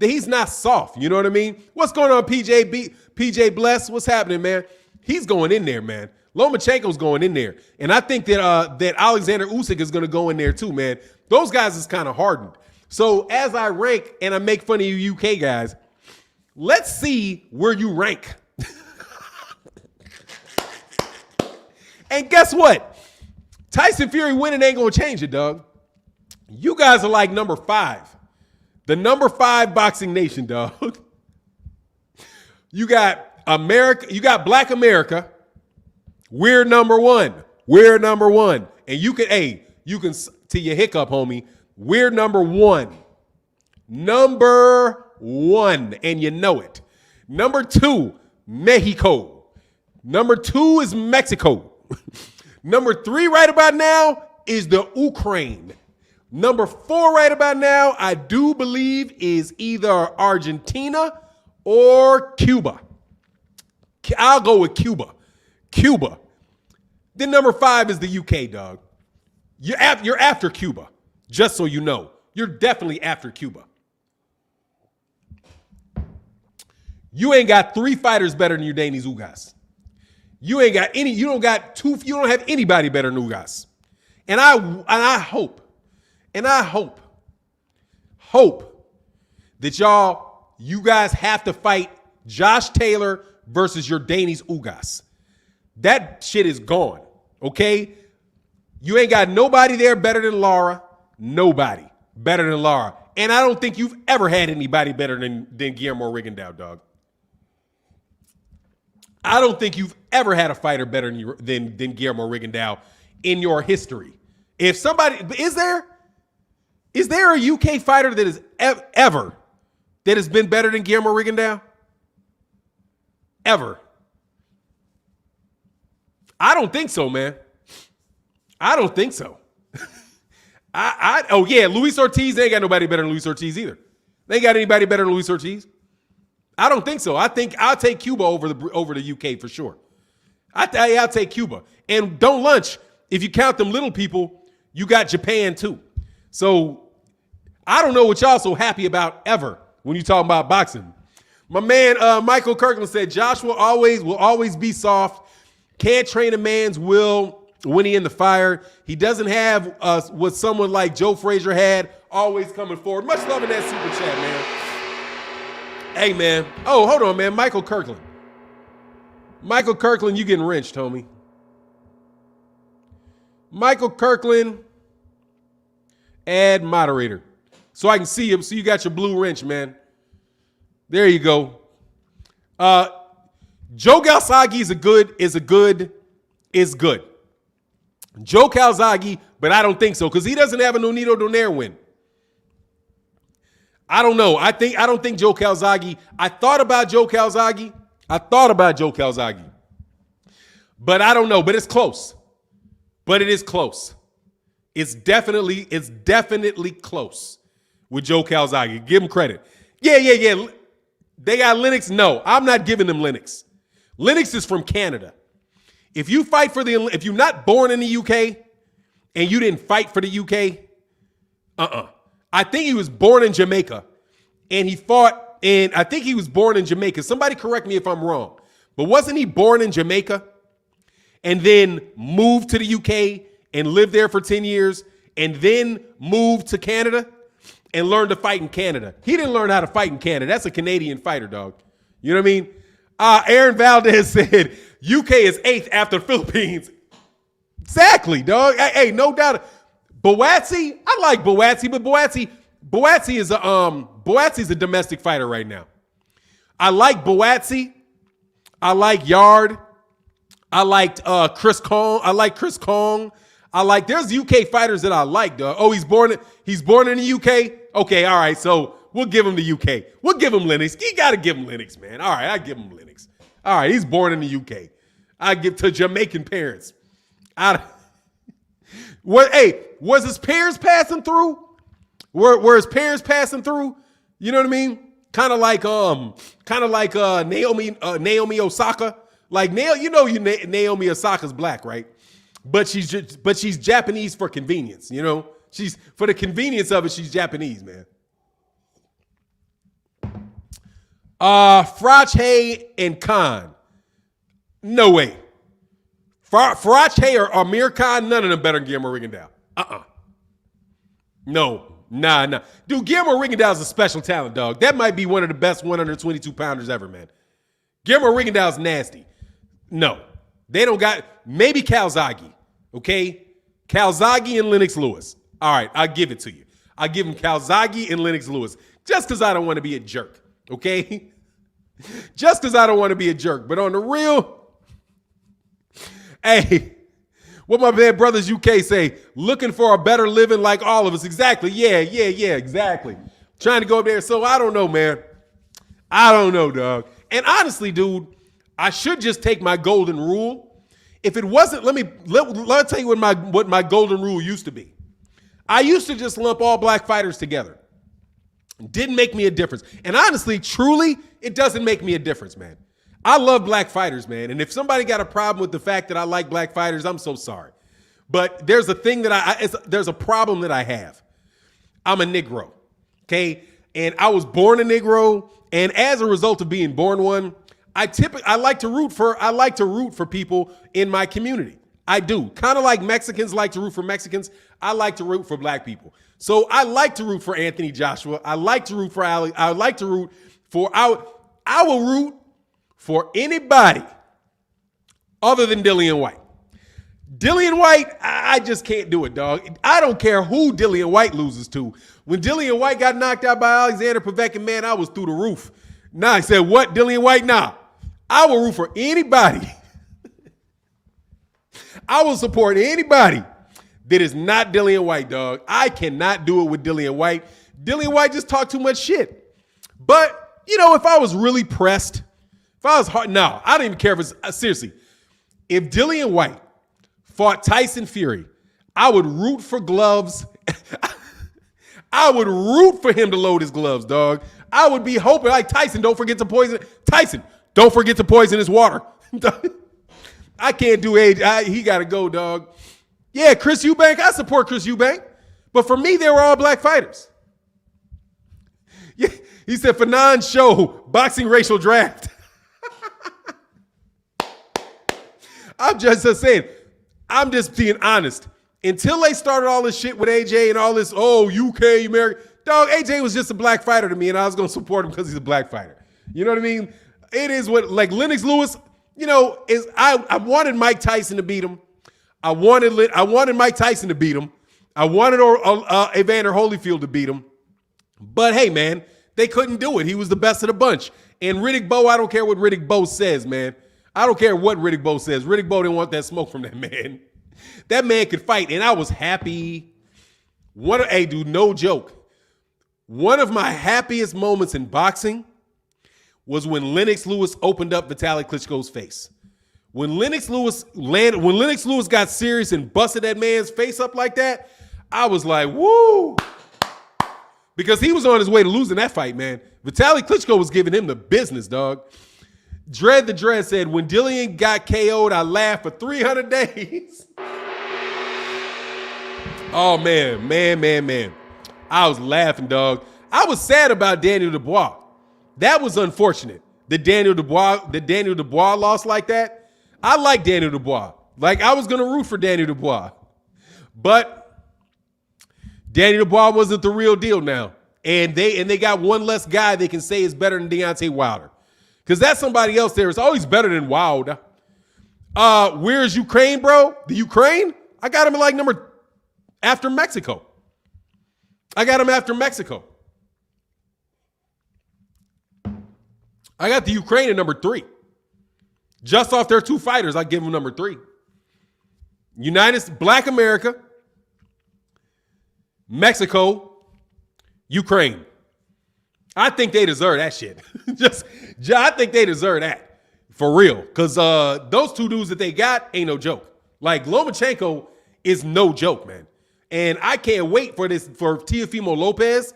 He's not soft. You know what I mean? What's going on, PJ Bless? What's happening, man? He's going in there, man. Lomachenko's going in there. And I think that Alexander Usyk is going to go in there too, man. Those guys is kind of hardened. So as I rank and I make fun of you UK guys, let's see where you rank. And guess what? Tyson Fury winning ain't going to change it, dog. You guys are like number 5. The number 5 boxing nation, dog. You got America. You got Black America. We're number 1. We're number 1. And you can to your hiccup, homie. We're number 1. Number 1. And you know it. Number 2, Mexico. Number 2 is Mexico. Number 3 right about now is the Ukraine. Number 4 right about now, I do believe, is either Argentina or Cuba. I'll go with Cuba. Cuba. Then number 5 is the UK, dog. You're after Cuba, just so you know. You're definitely after Cuba. You ain't got 3 fighters better than Eugenijs Ugas. You ain't got any. You don't have anybody better than Ugas. And I hope that you guys have to fight Josh Taylor versus Eugenijs Ugas. That shit is gone, okay? You ain't got nobody there better than Lara. Nobody better than Lara. And I don't think you've ever had anybody better than Guillermo Rigondeaux, dog. I don't think you've ever had a fighter better than Guillermo Rigondeaux in your history. If somebody, is there a UK fighter that is ever that has been better than Guillermo Rigondeaux? Ever? I don't think so, man. I don't think so. Luis Ortiz, they ain't got nobody better than Luis Ortiz either. They ain't got anybody better than Luis Ortiz. I don't think so. I think I'll take Cuba over the UK for sure. I'll take Cuba. And don't lunch. If you count them little people, you got Japan too. So I don't know what y'all so happy about ever when you talking about boxing. My man Michael Kirkland said Josh will always be soft. Can't train a man's will when he in the fire. He doesn't have what someone like Joe Frazier had, always coming forward. Much love in that super chat, man. Hey, man. Oh, hold on, man. Michael Kirkland. Michael Kirkland, you getting wrenched, homie. Michael Kirkland, add moderator. So I can see him. So you got your blue wrench, man. There you go. Joe Calzaghe is good. Joe Calzaghe, but I don't think so, because he doesn't have a Nonito Donaire win. I don't know. I don't think Joe Calzaghe. I thought about Joe Calzaghe. But I don't know. But it's close. But it is close. It's definitely close with Joe Calzaghe. Give him credit. Yeah. They got Lennox. No, I'm not giving them Lennox. Lennox is from Canada. If you fight for if you're not born in the UK and you didn't fight for the UK, I think he was born in Jamaica and he fought, and I think he was born in Jamaica. Somebody correct me if I'm wrong, but wasn't he born in Jamaica and then moved to the UK and lived there for 10 years and then moved to Canada and learned to fight in Canada? He didn't learn how to fight in Canada. That's a Canadian fighter, dog. You know what I mean? Aaron Valdez said UK is 8th after the Philippines. Exactly, dog. Hey, no doubt. Boatsy, I like Boatsy, but Boatsy's a domestic fighter right now. I like Boatsy. I like Yard. I liked Chris Kong. There's UK fighters that I like, dog. Oh, he's born in the UK? Okay, all right, so we'll give him the UK. We'll give him Lennox. You got to give him Lennox, man. All right, I give him Lennox. All right, he's born in the UK. I give to Jamaican parents. Was his parents passing through? Were his parents passing through? You know what I mean? Kind of like Naomi Osaka. Like Naomi Osaka's black, right? But she's Japanese for convenience, you know? She's for the convenience of it, she's Japanese, man. Frache and Khan. No way. Frache or Amir Khan, none of them better than Guillermo Rigondeaux. No. Nah. Dude, Guillermo Rigondeaux is a special talent, dog. That might be one of the best 122 pounders ever, man. Guillermo Rigondeaux is nasty. No. They don't got, maybe Calzaghe, okay? Calzaghe and Lennox Lewis. All right, I'll give it to you. I'll give him Calzaghe and Lennox Lewis just because I don't want to be a jerk, okay? Just because I don't want to be a jerk. But on the real, hey, what my bad brothers UK say, looking for a better living like all of us. Exactly. Yeah, exactly. Trying to go up there. So I don't know, man. I don't know, dog. And honestly, dude, I should just take my golden rule. If it wasn't, let me tell you what my golden rule used to be. I used to just lump all black fighters together. Didn't make me a difference. And honestly, truly, it doesn't make me a difference, man. I love black fighters, man. And if somebody got a problem with the fact that I like black fighters, I'm so sorry. But there's a thing that there's a problem that I have. I'm a Negro, okay? And I was born a Negro, and as a result of being born one, I like to root for people in my community. I do. Kind of like Mexicans like to root for Mexicans, I like to root for black people. So I like to root for Anthony Joshua. I like to root for Ali. I like to root for I will root for anybody other than Dillian White. Dillian White, I just can't do it, dog. I don't care who Dillian White loses to. When Dillian White got knocked out by Alexander Povetkin, man, I was through the roof. Nah, I said, what, Dillian White? Nah. I will root for anybody. I will support anybody that is not Dillian White, dog. I cannot do it with Dillian White. Dillian White just talked too much shit. But, you know, if I was really pressed, if I was hard, no, I don't even care if it's, seriously, if Dillian White fought Tyson Fury, I would root for gloves. I would root for him to load his gloves, dog. I would be hoping, like, Tyson, don't forget to poison his water. I can't do age. He got to go, dog. Yeah, Chris Eubank, I support Chris Eubank. But for me, they were all black fighters. Yeah, he said, Fannon's show, boxing racial draft. I'm just saying, I'm just being honest. Until they started all this shit with AJ and all this, UK, America, dog, AJ was just a black fighter to me, and I was going to support him because he's a black fighter. You know what I mean? It is what, like Lennox Lewis, you know, I wanted Mike Tyson to beat him. I wanted Mike Tyson to beat him. I wanted Evander Holyfield to beat him. But hey, man, they couldn't do it. He was the best of the bunch. And Riddick Bowe, I don't care what Riddick Bowe says, man. I don't care what Riddick Bowe says. Riddick Bowe didn't want that smoke from that man. That man could fight, and I was happy. Hey, dude, no joke. One of my happiest moments in boxing was when Lennox Lewis opened up Vitaly Klitschko's face. When Lennox Lewis got serious and busted that man's face up like that, I was like, woo. Because he was on his way to losing that fight, man. Vitaly Klitschko was giving him the business, dog. Dread the Dread said, when Dillian got KO'd, I laughed for 300 days. Oh, man. I was laughing, dog. I was sad about Daniel Dubois. That was unfortunate. That Daniel Dubois lost like that. I like Daniel Dubois. Like, I was going to root for Daniel Dubois. But Daniel Dubois wasn't the real deal now. And they got one less guy they can say is better than Deontay Wilder. Because that's somebody else there is always better than Wilder. Where's Ukraine, bro? The Ukraine? I got him at like number after Mexico. I got him after Mexico. I got the Ukraine at number 3. Just off their 2 fighters, I give him number 3. Black America, Mexico, Ukraine. I think they deserve that shit. I think they deserve that. For real. Because those 2 dudes that they got ain't no joke. Like, Lomachenko is no joke, man. And I can't wait for Teofimo Lopez.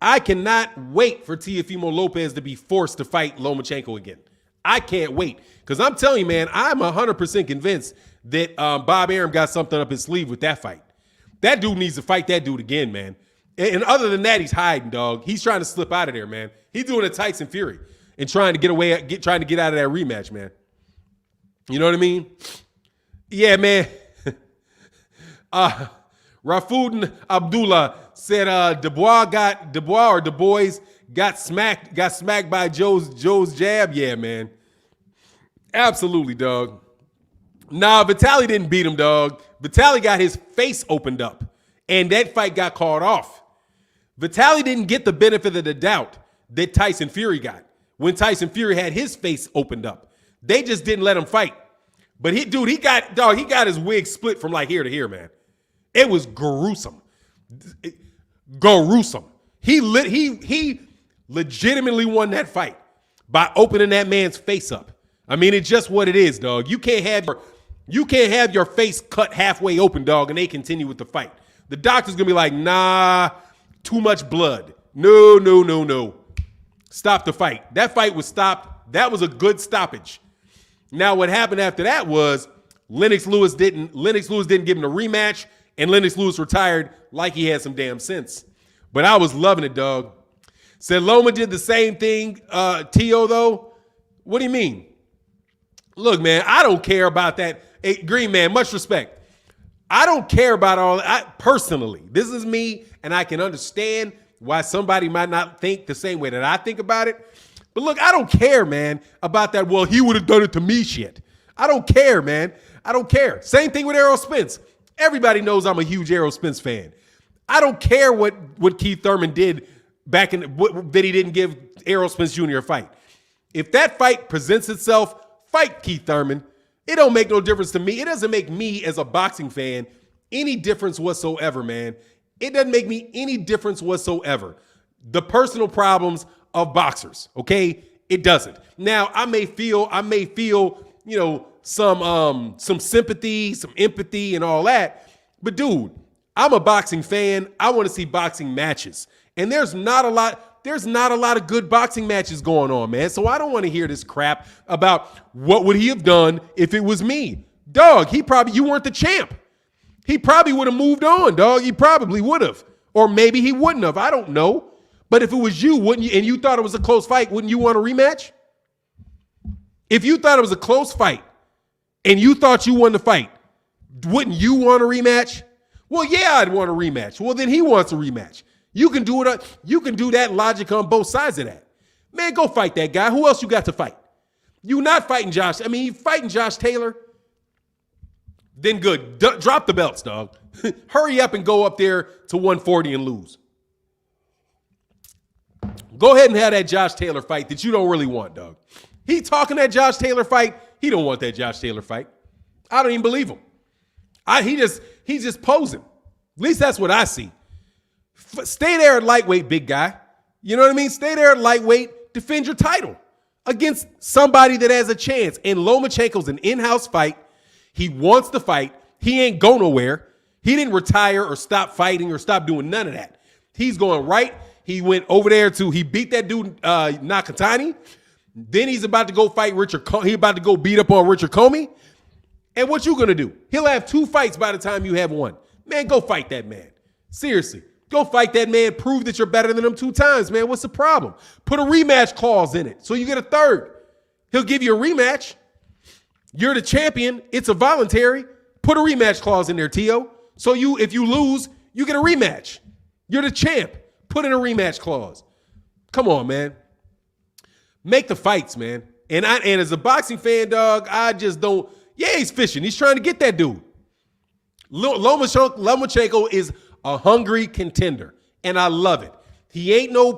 I cannot wait for Teofimo Lopez to be forced to fight Lomachenko again. I can't wait. Because I'm telling you, man, I'm 100% convinced that Bob Arum got something up his sleeve with that fight. That dude needs to fight that dude again, man. And other than that, he's hiding, dog. He's trying to slip out of there, man. He's doing a Tyson Fury and trying to get out of that rematch, man. You know what I mean? Yeah, man. Rafoudin Abdullah said Dubois got smacked by Joe's jab. Yeah, man. Absolutely, dog. Nah, Vitaly didn't beat him, dog. Vitaly got his face opened up, and that fight got called off. Vitaly didn't get the benefit of the doubt that Tyson Fury got when Tyson Fury had his face opened up. They just didn't let him fight. But he got his wig split from like here to here, man. It was gruesome. Gruesome. He legitimately won that fight by opening that man's face up. I mean, it's just what it is, dog. You can't have your face cut halfway open, dog, and they continue with the fight. The doctor's gonna be like, nah, too much blood. No. Stop the fight. That fight was stopped. That was a good stoppage. Now, what happened after that was Lennox Lewis didn't give him a rematch, and Lennox Lewis retired like he had some damn sense. But I was loving it, dog. Said Loma did the same thing, T.O., though. What do you mean? Look, man, I don't care about that. Hey, Green Man, much respect. I don't care about all that. Personally, this is me, and I can understand why somebody might not think the same way that I think about it. But look, I don't care, man, about that, well, he would have done it to me shit. I don't care, man. I don't care. Same thing with Errol Spence. Everybody knows I'm a huge Errol Spence fan. I don't care what Keith Thurman did back in that he didn't give Errol Spence Jr. a fight. If that fight presents itself, fight Keith Thurman. It don't make no difference to me. It doesn't make me as a boxing fan any difference whatsoever, man. It doesn't make me any difference whatsoever. The personal problems of boxers, okay? It doesn't. Now, I may feel, you know, some sympathy, some empathy and all that. But dude, I'm a boxing fan. I want to see boxing matches. And there's not a lot of good boxing matches going on, man. So I don't want to hear this crap about what would he have done if it was me. Dog, you weren't the champ. He probably would have moved on, dog. He probably would have. Or maybe he wouldn't have. I don't know. But if it was you, wouldn't you, and you thought it was a close fight, wouldn't you want a rematch? If you thought it was a close fight and you thought you won the fight, wouldn't you want a rematch? Well, yeah, I'd want a rematch. Well, then he wants a rematch. You can do it. You can do that logic on both sides of that. Man, go fight that guy. Who else you got to fight? You not fighting Josh. I mean, you fighting Josh Taylor. Then good. Drop the belts, dog. Hurry up and go up there to 140 and lose. Go ahead and have that Josh Taylor fight that you don't really want, dog. He talking that Josh Taylor fight. He don't want that Josh Taylor fight. I don't even believe him. He's just posing. At least that's what I see. Stay there at lightweight, big guy. You know what I mean? Stay there at lightweight. Defend your title against somebody that has a chance. And Lomachenko's an in-house fight. He wants to fight. He ain't go nowhere. He didn't retire or stop fighting or stop doing none of that. He's going right. He went over there he beat that dude, Nakatani. Then he's about to go fight Richard. He's about to go beat up on Richard Comey. And what you going to do? He'll have 2 fights by the time you have 1. Man, go fight that man. Seriously. Go fight that man. Prove that you're better than him 2 times, man. What's the problem? Put a rematch clause in it so you get a 3rd. He'll give you a rematch. You're the champion. It's a voluntary. Put a rematch clause in there, T.O. So if you lose, you get a rematch. You're the champ. Put in a rematch clause. Come on, man. Make the fights, man. And as a boxing fan, dog, I just don't. Yeah, he's fishing. He's trying to get that dude. Lomachenko is a hungry contender, and I love it. He ain't no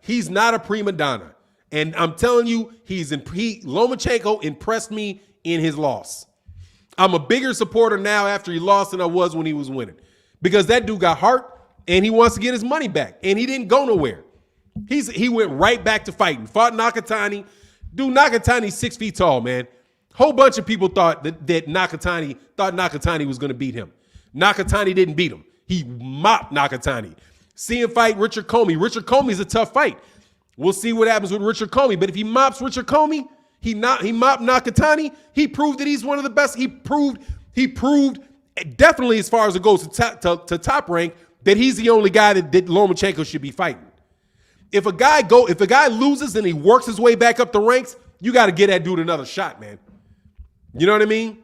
he's not a prima donna. And I'm telling you, Lomachenko impressed me in his loss. I'm a bigger supporter now after he lost than I was when he was winning. Because that dude got heart, and he wants to get his money back. And he didn't go nowhere. He went right back to fighting. Fought Nakatani. Dude, Nakatani's 6 feet tall, man. Whole bunch of people thought that Nakatani was going to beat him. Nakatani didn't beat him. He mopped Nakatani. See him fight Richard Comey. Richard Comey's a tough fight. We'll see what happens with Richard Comey. But if he mops Richard Comey, he mopped Nakatani. He proved that he's one of the best. He proved definitely as far as it goes to top rank that he's the only guy that Lomachenko should be fighting. If a guy loses and he works his way back up the ranks, you got to get that dude another shot, man. You know what I mean?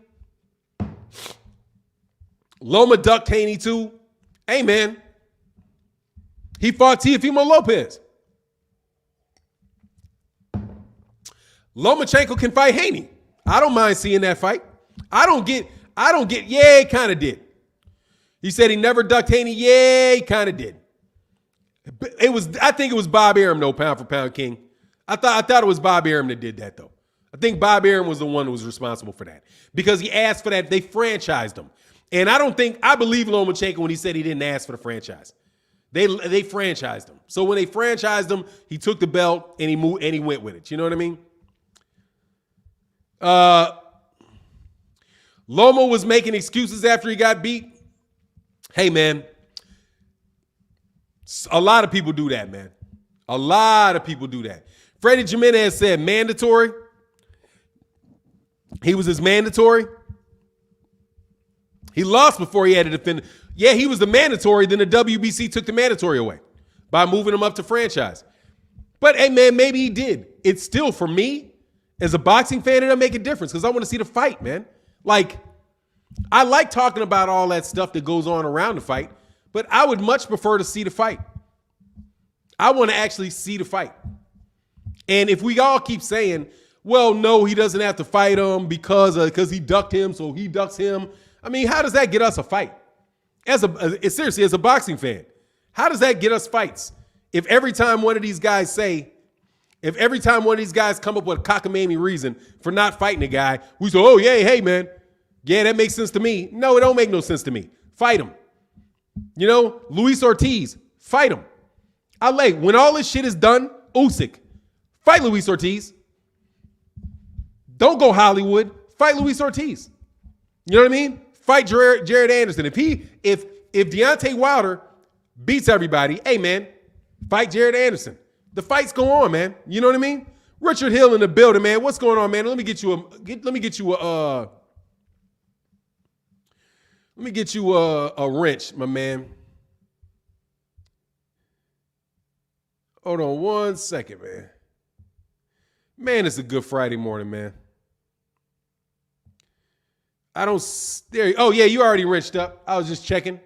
Loma ducked Haney too. Hey, man. He fought Teofimo Lopez. Lomachenko can fight Haney. I don't mind seeing that fight. I don't get, yeah, he kind of did. He said he never ducked Haney. Yeah, he kind of did. I think it was Bob Arum, though, pound for pound king. I thought it was Bob Arum that did that, though. I think Bob Arum was the one who was responsible for that because he asked for that. They franchised him. And I believe Lomachenko when he said he didn't ask for the franchise. They franchised him. So when they franchised him, he took the belt and he went with it. You know what I mean? Loma was making excuses after he got beat. Hey, man. A lot of people do that, man. A lot of people do that. Freddie Jimenez said mandatory. He was his mandatory. He lost before he had to defend. Yeah, he was the mandatory. Then the WBC took the mandatory away by moving him up to franchise. But, hey, man, maybe he did. It's still, for me, as a boxing fan, it doesn't make a difference because I want to see the fight, man. Like, I like talking about all that stuff that goes on around the fight, but I would much prefer to see the fight. I want to actually see the fight. And if we all keep saying, well, no, he doesn't have to fight him because he ducked him, so he ducks him. I mean, how does that get us a fight? Seriously, as a boxing fan, how does that get us fights? If every time one of these guys come up with a cockamamie reason for not fighting a guy, we say, oh, yeah, hey, man. Yeah, that makes sense to me. No, it don't make no sense to me. Fight him. You know, Luis Ortiz, fight him. When all this shit is done, Usyk, fight Luis Ortiz. Don't go Hollywood. Fight Luis Ortiz. You know what I mean? Fight Jared Anderson. If Deontay Wilder beats everybody, hey, man, fight Jared Anderson. The fights go on, man. You know what I mean? Richard Hill in the building, man. What's going on, man? Let me get you a wrench, my man. Hold on 1 second, man. Man, it's a good Friday morning, man. Oh, yeah, you already wrenched up. I was just checking.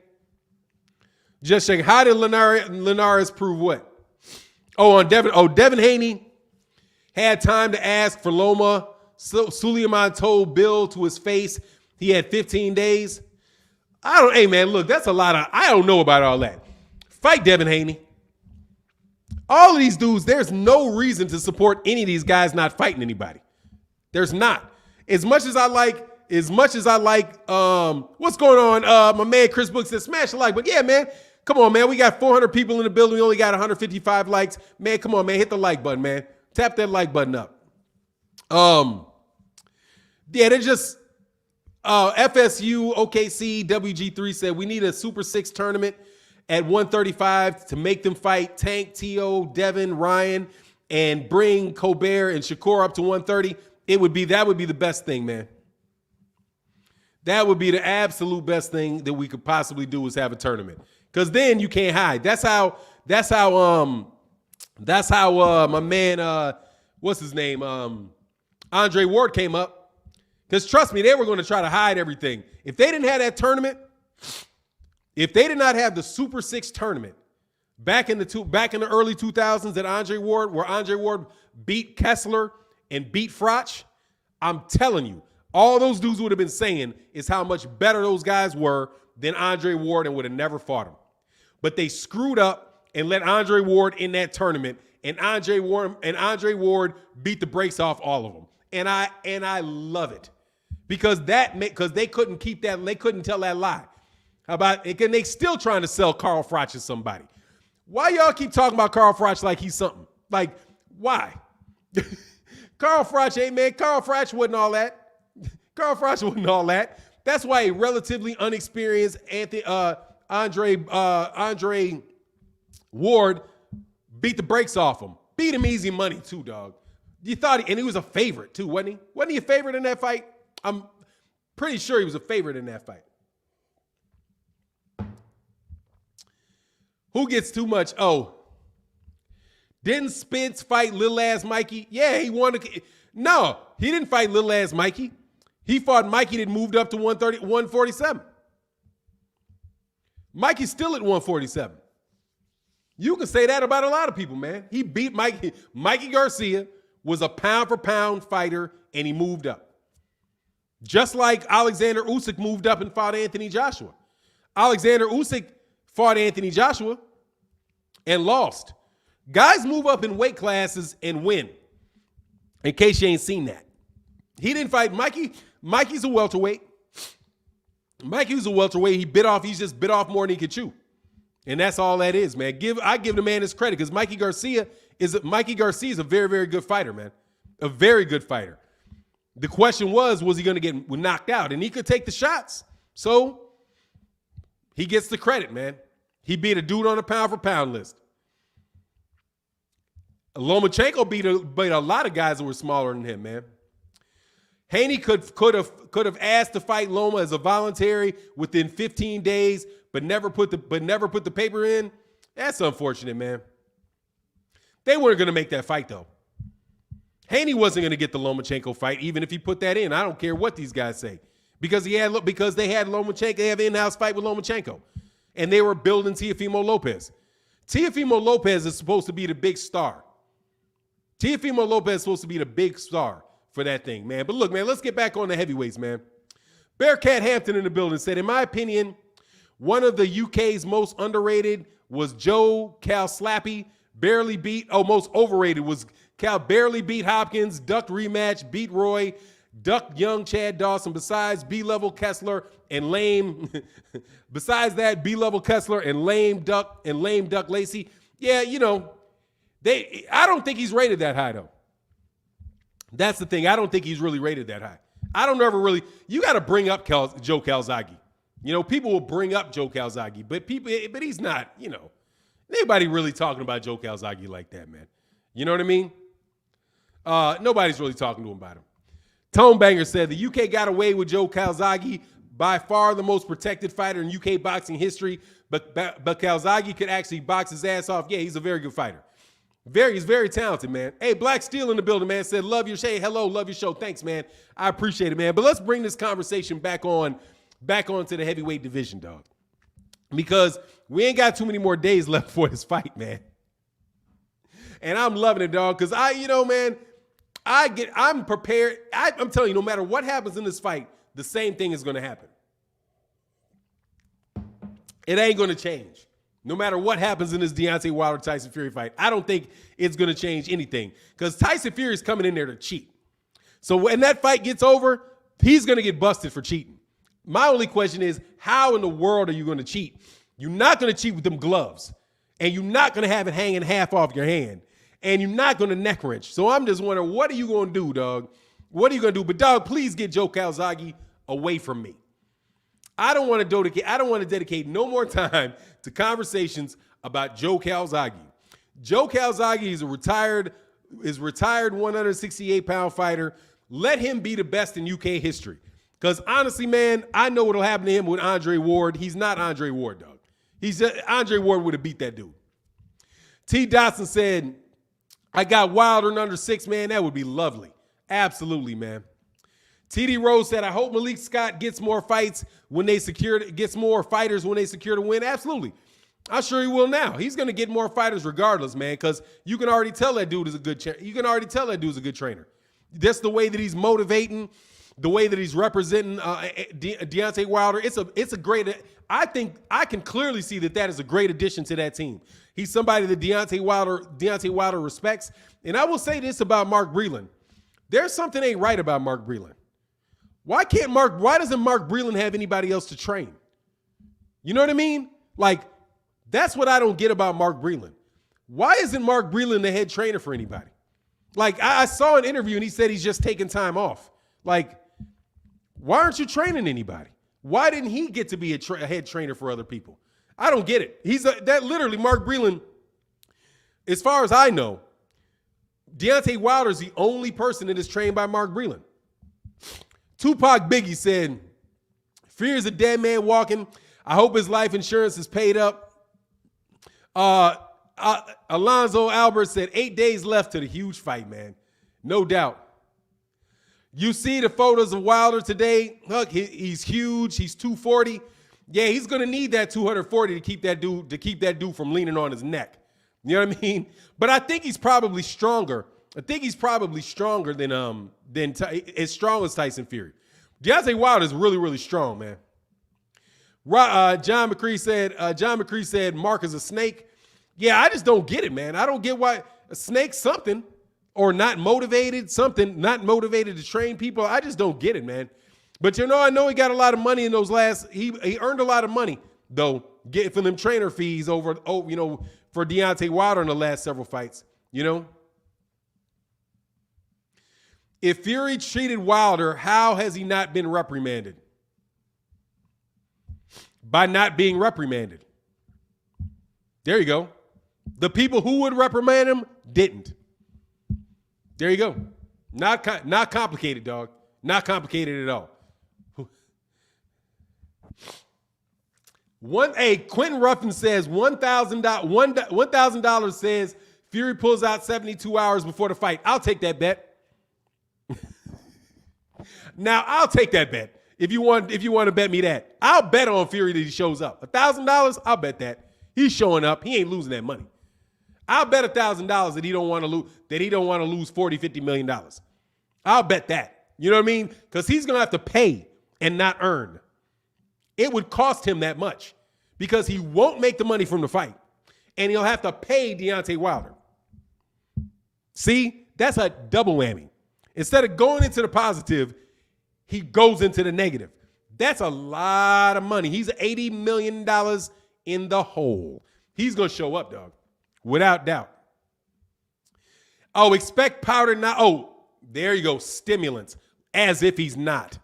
How did Linares prove what? Oh, on Devin. Oh, Devin Haney had time to ask for Loma. Suleiman told Bill to his face he had 15 days. Hey, man, look, that's a lot I don't know about all that. Fight Devin Haney. All of these dudes, there's no reason to support any of these guys not fighting anybody. There's not. As much as I like, what's going on? My man Chris Book said smash the like, but yeah, man, come on, man. We got 400 people in the building. We only got 155 likes. Man, come on, man. Hit the like button, man. Tap that like button up. Yeah, they're just FSU, OKC, WG3 said we need a Super 6 tournament at 135 to make them fight Tank, T.O., Devin, Ryan, and bring Colbert and Shakur up to 130. That would be the best thing, man. That would be the absolute best thing that we could possibly do is have a tournament. Because then you can't hide. That's how my man, what's his name? Andre Ward came up. Because trust me, they were going to try to hide everything. If they didn't have that tournament, if they did not have the Super 6 tournament back in the early 2000s where Andre Ward beat Kessler and beat Froch, I'm telling you, All those dudes would have been saying is how much better those guys were than Andre Ward and would have never fought him. But they screwed up and let Andre Ward in that tournament, and Andre Ward beat the brakes off all of them. And I love it because they couldn't keep that, they couldn't tell that lie. How about it? And they still trying to sell Carl Froch as somebody. Why y'all keep talking about Carl Froch like he's something? Like, why? Carl Froch, hey man, Carl Froch wasn't all that. Carl Froch wasn't all that. That's why a relatively unexperienced Andre Ward beat the brakes off him. Beat him easy money too, dog. You thought and he was a favorite too, wasn't he? Wasn't he a favorite in that fight? I'm pretty sure he was a favorite in that fight. Who gets too much? Oh, didn't Spence fight little ass Mikey? Yeah, he won. No, he didn't fight little ass Mikey. He fought Mikey that moved up to 147. Mikey's still at 147. You can say that about a lot of people, man. He beat Mikey. Mikey Garcia was a pound for pound fighter, and he moved up. Just like Alexander Usyk moved up and fought Anthony Joshua. Alexander Usyk fought Anthony Joshua and lost. Guys move up in weight classes and win. In case you ain't seen that. He didn't fight Mikey. Mikey's a welterweight. Mikey's a welterweight. He just bit off more than he could chew. And that's all that is, man. I give the man his credit because Mikey Garcia is a very, very good fighter, man. A very good fighter. The question was he going to get knocked out? And he could take the shots. So he gets the credit, man. He beat a dude on a pound for pound list. Lomachenko beat a lot of guys that were smaller than him, man. Haney could have asked to fight Loma as a voluntary within 15 days, but never put the paper in. That's unfortunate, man. They weren't going to make that fight though. Haney wasn't going to get the Lomachenko fight, even if he put that in. I don't care what these guys say, because they had Lomachenko. They have an in-house fight with Lomachenko, and they were building Teofimo Lopez. Teofimo Lopez is supposed to be the big star. Teofimo Lopez is supposed to be the big star for that thing, man. But look, man, let's get back on the heavyweights, man. Bearcat Hampton in the building said, in my opinion, one of the UK's most underrated was Joe Cal Slappy. Most overrated was Cal barely beat Hopkins, ducked rematch, beat Roy, ducked young Chad Dawson. Besides B-level Kessler and lame, lame Duck Lacey. Yeah, I don't think he's rated that high though. That's the thing. I don't think he's really rated that high. You got to bring up Joe Calzaghe. People will bring up Joe Calzaghe, but he's not, anybody really talking about Joe Calzaghe like that, man. You know what I mean? Nobody's really talking to him about him. Tone Banger said the UK got away with Joe Calzaghe, by far the most protected fighter in UK boxing history, but Calzaghe could actually box his ass off. Yeah, he's a very good fighter. He's very talented, man. Hey, Black Steel in the building, man, said, love your show. Hello, love your show. Thanks, man. I appreciate it, man. But let's bring this conversation back onto the heavyweight division, dog. Because we ain't got too many more days left for this fight, man. And I'm loving it, dog, because I'm prepared. I'm telling you, no matter what happens in this fight, the same thing is going to happen. It ain't going to change. No matter what happens in this Deontay Wilder-Tyson Fury fight, I don't think it's going to change anything because Tyson Fury is coming in there to cheat. So when that fight gets over, he's going to get busted for cheating. My only question is, how in the world are you going to cheat? You're not going to cheat with them gloves, and you're not going to have it hanging half off your hand, and you're not going to neck wrench. So I'm just wondering, what are you going to do, dog? What are you going to do? But, dog, please get Joe Calzaghe away from me. I don't want to dedicate no more time to conversations about Joe Calzaghe. Joe Calzaghe is a retired 168-pound fighter. Let him be the best in UK history. Because honestly, man, I know what'll happen to him with Andre Ward. He's not Andre Ward, dog. Andre Ward would have beat that dude. T. Dotson said, I got Wilder in under 6, man. That would be lovely. Absolutely, man. TD Rose said, I hope Malik Scott gets more fights gets more fighters when they secure the win. Absolutely. I'm sure he will now. He's going to get more fighters regardless, man, because you can already tell that dude is a good trainer. That's the way that he's motivating. the way that he's representing Deontay Wilder, it's a great. I think I can clearly see that is a great addition to that team. He's somebody that Deontay Wilder respects. And I will say this about Mark Breland. There's something ain't right about Mark Breland. Why doesn't Mark Breland have anybody else to train? You know what I mean? Like, that's what I don't get about Mark Breland. Why isn't Mark Breland the head trainer for anybody? Like, I saw an interview and he said he's just taking time off. Like, why aren't you training anybody? Why didn't he get to be a head trainer for other people? I don't get it. That literally Mark Breland, as far as I know, Deontay Wilder is the only person that is trained by Mark Breland. Tupac Biggie said, "Fear is a dead man walking. I hope his life insurance is paid up." Alonzo Albert said, 8 days left to the huge fight, man. No doubt. You see the photos of Wilder today. Look, he's huge. He's 240. Yeah, he's gonna need that 240 to keep that dude from leaning on his neck. You know what I mean? But I think he's probably stronger. I think he's probably stronger than as strong as Tyson Fury. Deontay Wilder is really, really strong, man. John McCree said Mark is a snake. Yeah, I just don't get it, man. I don't get why a snake's something or not motivated to train people. I just don't get it, man. But I know he got a lot of money in those he earned a lot of money though, getting for them trainer fees for Deontay Wilder in the last several fights, If Fury treated Wilder, how has he not been reprimanded? By not being reprimanded. There you go. The people who would reprimand him didn't. There you go. Not complicated, dog. Not complicated at all. Quentin Ruffin says $1,000 says Fury pulls out 72 hours before the fight. I'll take that bet. Now I'll take that bet. If you want to bet me that, I'll bet on Fury that he shows up. $1,000, I'll bet that he's showing up. He ain't losing that money. I'll bet $1,000 that he don't want to lose. That he don't want to lose $40-50 million. I'll bet that. You know what I mean? Because he's gonna have to pay and not earn. It would cost him that much because he won't make the money from the fight, and he'll have to pay Deontay Wilder. See, that's a double whammy. Instead of going into the positive, he goes into the negative. That's a lot of money. He's $80 million in the hole. He's going to show up, dog, without doubt. Oh, expect powder now. Oh, there you go, stimulants, as if he's not.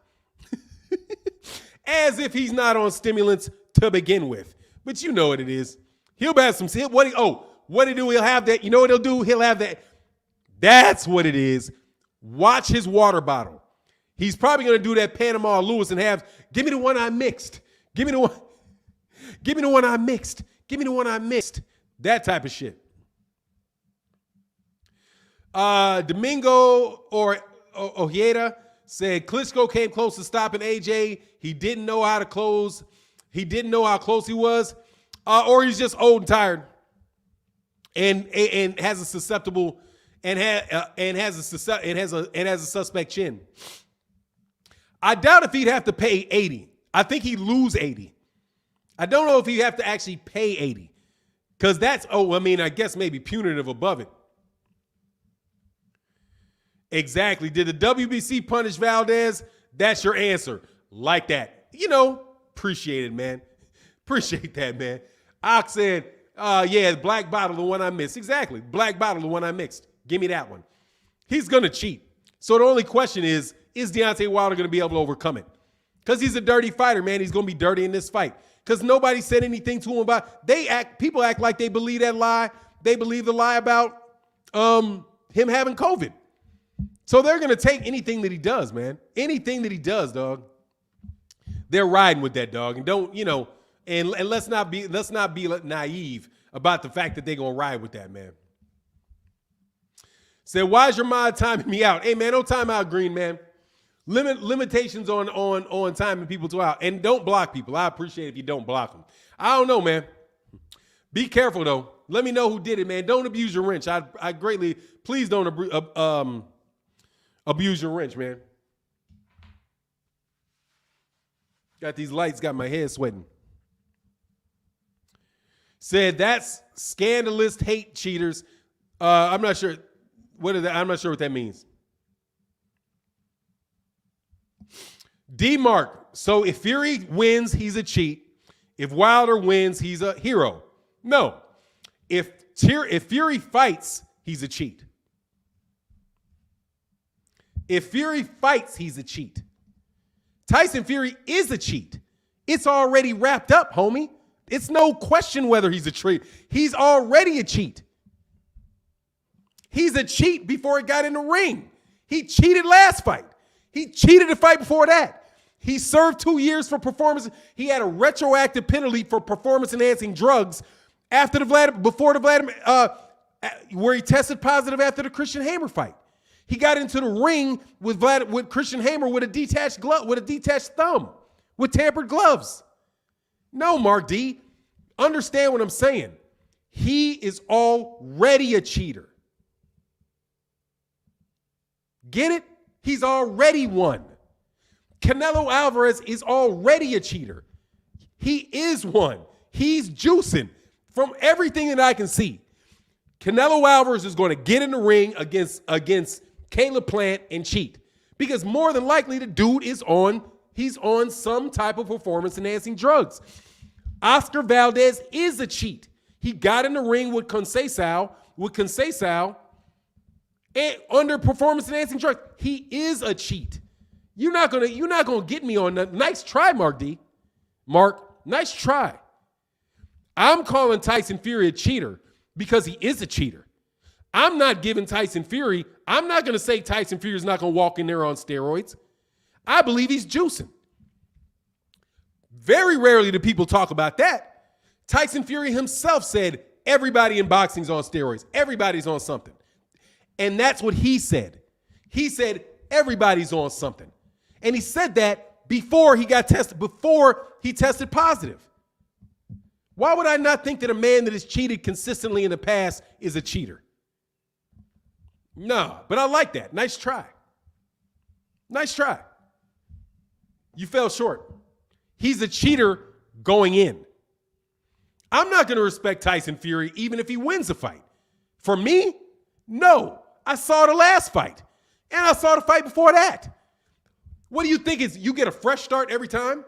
As if he's not on stimulants to begin with. But you know what it is. He'll have some, what he do? He'll have that. You know what he'll do? He'll have that. That's what it is. Watch his water bottle. He's probably going to do that Panama Lewis and give me the one I mixed. Give me the one I mixed. Give me the one I mixed. That type of shit. Domingo or Ojeda said Klitschko came close to stopping AJ. He didn't know how to close. He didn't know how close he was. Or he's just old and tired and has a susceptible and has a suspect chin. I doubt if he'd have to pay 80. I think he'd lose 80. I don't know if he'd have to actually pay 80. Because I guess maybe punitive above it. Exactly. Did the WBC punish Valdez? That's your answer. Like that. Appreciate it, man. Appreciate that, man. Ox said, yeah, black bottle, the one I missed. Exactly. Black bottle, the one I mixed. Give me that one. He's going to cheat. So the only question is Deontay Wilder going to be able to overcome it? Because he's a dirty fighter, man. He's going to be dirty in this fight. Because nobody said anything to him about, people act like they believe that lie. They believe the lie about him having COVID. So they're going to take anything that he does, man. Anything that he does, dog. They're riding with that, dog. And don't, and let's not be naive about the fact that they're going to ride with that, man. Said, why is your mind timing me out? Hey, man, don't time out, Green, man. Limitations on timing people to out. And don't block people. I appreciate it if you don't block them. I don't know, man. Be careful, though. Let me know who did it, man. Don't abuse your wrench. I greatly, please don't abuse your wrench, man. Got these lights, got my head sweating. Said that's scandalous hate cheaters. I'm not sure. I'm not sure what that means. D-Mark. So if Fury wins, he's a cheat. If Wilder wins, he's a hero. No. If Fury fights, he's a cheat. If Fury fights, he's a cheat. Tyson Fury is a cheat. It's already wrapped up, homie. It's no question whether he's a cheat. He's already a cheat. He's a cheat before he got in the ring. He cheated last fight. He cheated the fight before that. He served 2 years for performance. He had a retroactive penalty for performance-enhancing drugs where he tested positive after the Christian Hammer fight. He got into the ring with Christian Hammer with a detached glove, with a detached thumb, with tampered gloves. No, Mark D. Understand what I'm saying. He is already a cheater. Get it? He's already won. Canelo Alvarez is already a cheater. He is one. He's juicing. From everything that I can see, Canelo Alvarez is going to get in the ring against Caleb Plant and cheat. Because more than likely the dude he's on some type of performance-enhancing drugs. Oscar Valdez is a cheat. He got in the ring with Conceição and under performance-enhancing drugs. He is a cheat. You're not gonna get me on that. Nice try, Mark D. Mark, nice try. I'm calling Tyson Fury a cheater because he is a cheater. I'm not giving Tyson Fury, I'm not going to say Tyson Fury is not going to walk in there on steroids. I believe he's juicing. Very rarely do people talk about that. Tyson Fury himself said everybody in boxing is on steroids. Everybody's on something. And that's what he said. He said everybody's on something. And he said that before he tested positive. Why would I not think that a man that has cheated consistently in the past is a cheater? No, but I like that. Nice try. Nice try. You fell short. He's a cheater going in. I'm not going to respect Tyson Fury even if he wins a fight. For me, no. I saw the last fight. And I saw the fight before that. What do you think is you get a fresh start every time?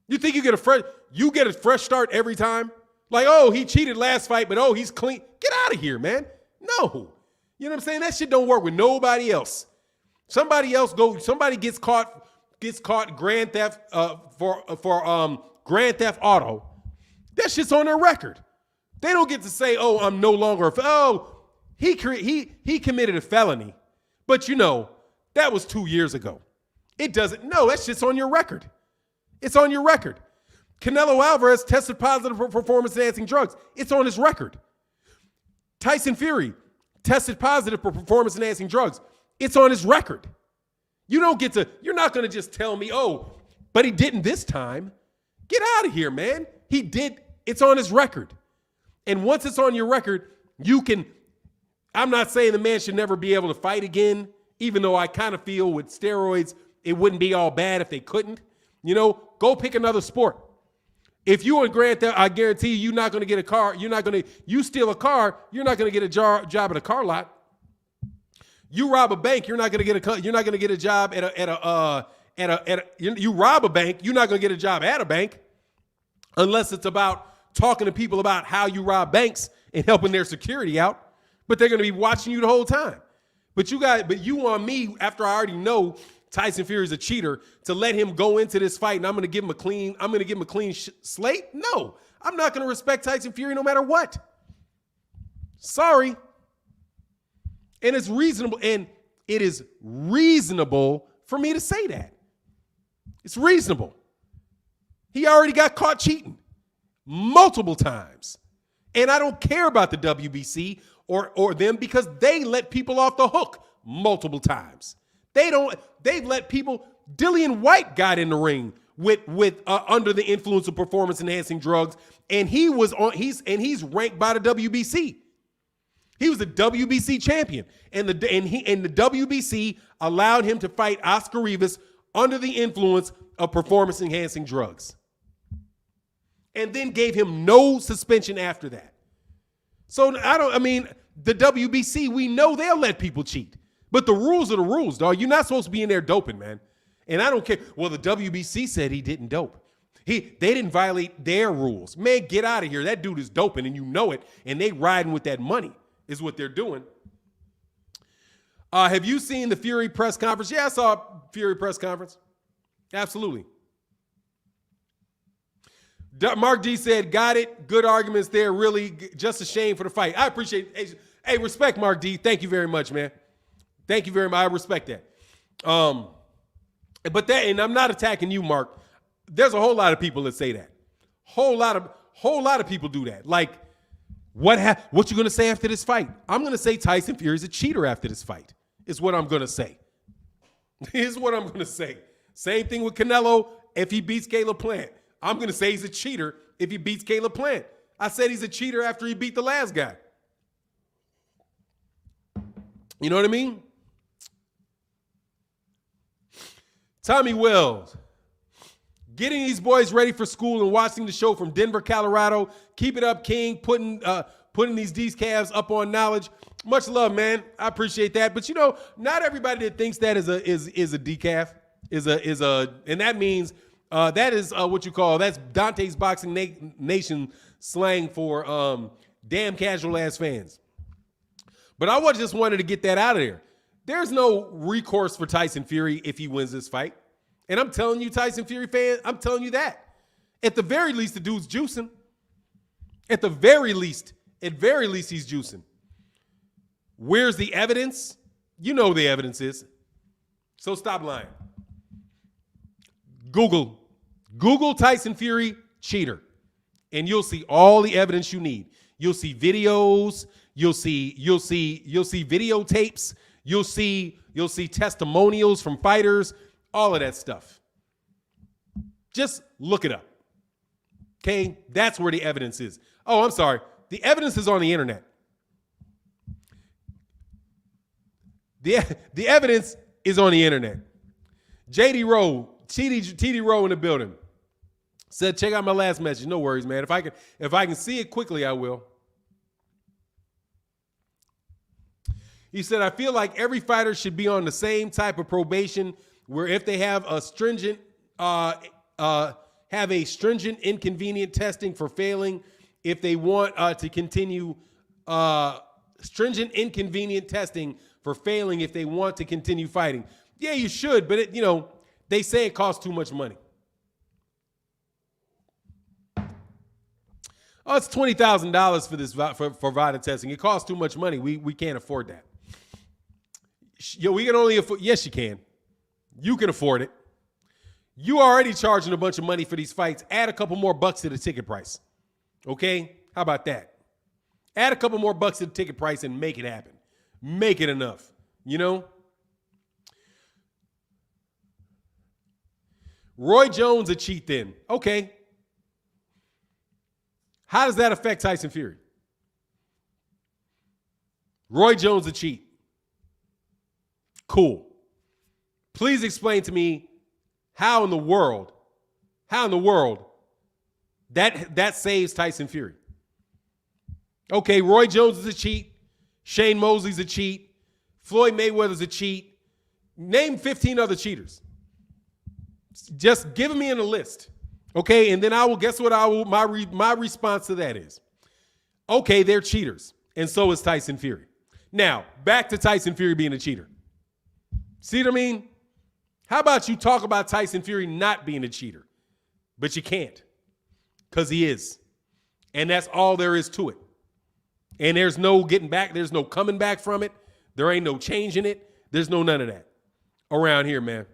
You think you get a fresh start every time? Like, oh, he cheated last fight, but oh, he's clean. Get out of here, man. No. You know what I'm saying? That shit don't work with nobody else. Somebody gets caught grand theft for grand theft auto. That shit's on their record. They don't get to say, oh, I'm no longer he committed a felony. But that was 2 years ago. It doesn't. No, that shit's on your record. It's on your record. Canelo Alvarez tested positive for performance-enhancing drugs. It's on his record. Tyson Fury tested positive for performance-enhancing drugs. It's on his record. You're not going to just tell me, oh, but he didn't this time. Get out of here, man. He did. It's on his record. And once it's on your record, I'm not saying the man should never be able to fight again, even though I kind of feel with steroids, it wouldn't be all bad if they couldn't. Go pick another sport. If you in Grand Theft, I guarantee you're not going to get a car. You steal a car, you're not going to get a job at a car lot. You rob a bank, you're not going to get a job you rob a bank, you're not going to get a job at a bank unless it's about talking to people about how you rob banks and helping their security out. But they're going to be watching you the whole time. But you want me, after I already know Tyson Fury is a cheater, to let him go into this fight and I'm going to give him a clean slate? No, I'm not going to respect Tyson Fury no matter what. Sorry. And it's reasonable, and it is reasonable for me to say that. It's reasonable. He already got caught cheating multiple times. And I don't care about the WBC or them because they let people off the hook multiple times. They've let people. Dillian White got in the ring with under the influence of performance enhancing drugs, and he's ranked by the WBC. He was a WBC champion, and the WBC allowed him to fight Oscar Rivas under the influence of performance-enhancing drugs. And then gave him no suspension after that. So the WBC, we know they'll let people cheat. But the rules are the rules, dog. You're not supposed to be in there doping, man. And I don't care. Well, the WBC said he didn't dope. They didn't violate their rules. Man, get out of here. That dude is doping, and you know it. And they riding with that money is what they're doing. Have you seen the Fury press conference? Yeah, I saw Fury press conference. Absolutely. Mark D said, got it. Good arguments there. Really just a shame for the fight. I appreciate it. Hey, respect, Mark D. Thank you very much, man. Thank you very much. I respect that. But and I'm not attacking you, Mark. There's a whole lot of people that say that. Whole lot of people do that. Like, what you gonna say after this fight? I'm gonna say Tyson Fury's a cheater after this fight. Is what I'm gonna say. Is what I'm gonna say. Same thing with Canelo if he beats Caleb Plant. I'm gonna say he's a cheater if he beats Caleb Plant. I said he's a cheater after he beat the last guy. You know what I mean? Tommy Wells. Getting these boys ready for school and watching the show from Denver, Colorado. Keep it up, King. Putting these decafs up on knowledge. Much love, man. I appreciate that. But not everybody that thinks that is a decaf and that means that is what you call, that's Dante's Boxing Nation slang for damn casual ass fans. But I just wanted to get that out of there. There's no recourse for Tyson Fury if he wins this fight. And I'm telling you, Tyson Fury fan, I'm telling you that. At the very least, the dude's juicing. At very least, he's juicing. Where's the evidence? You know the evidence is. So stop lying. Google Tyson Fury cheater, and you'll see all the evidence you need. You'll see videos. You'll see videotapes. You'll see testimonials from fighters. All of that stuff. Just look it up. Okay? That's where the evidence is. Oh, I'm sorry. The evidence is on the internet. The evidence is on the internet. JD Rowe, TD Rowe in the building. Said, check out my last message. No worries, man. If I can see it quickly, I will. He said, I feel like every fighter should be on the same type of probation where if they have a stringent inconvenient testing for failing, if they want to continue stringent inconvenient testing for failing if they want to continue fighting. Yeah, you should, but they say it costs too much money. Oh, it's $20,000 for this for VADA testing. It costs too much money. We can't afford that. We can only afford. Yes, you can. You can afford it. You already charging a bunch of money for these fights. Add a couple more bucks to the ticket price. Okay? How about that? Add a couple more bucks to the ticket price and make it happen. Make it enough. Roy Jones a cheat then. Okay. How does that affect Tyson Fury? Roy Jones a cheat. Cool. Please explain to me how in the world that saves Tyson Fury. Okay, Roy Jones is a cheat. Shane Mosley's a cheat. Floyd Mayweather's a cheat. Name 15 other cheaters. Just give me in a list. Okay, and then my response to that is, okay, they're cheaters, and so is Tyson Fury. Now, back to Tyson Fury being a cheater. See what I mean? How about you talk about Tyson Fury not being a cheater? But you can't, because he is. And that's all there is to it. And there's no getting back. There's no coming back from it. There ain't no changing it. There's no none of that around here, man.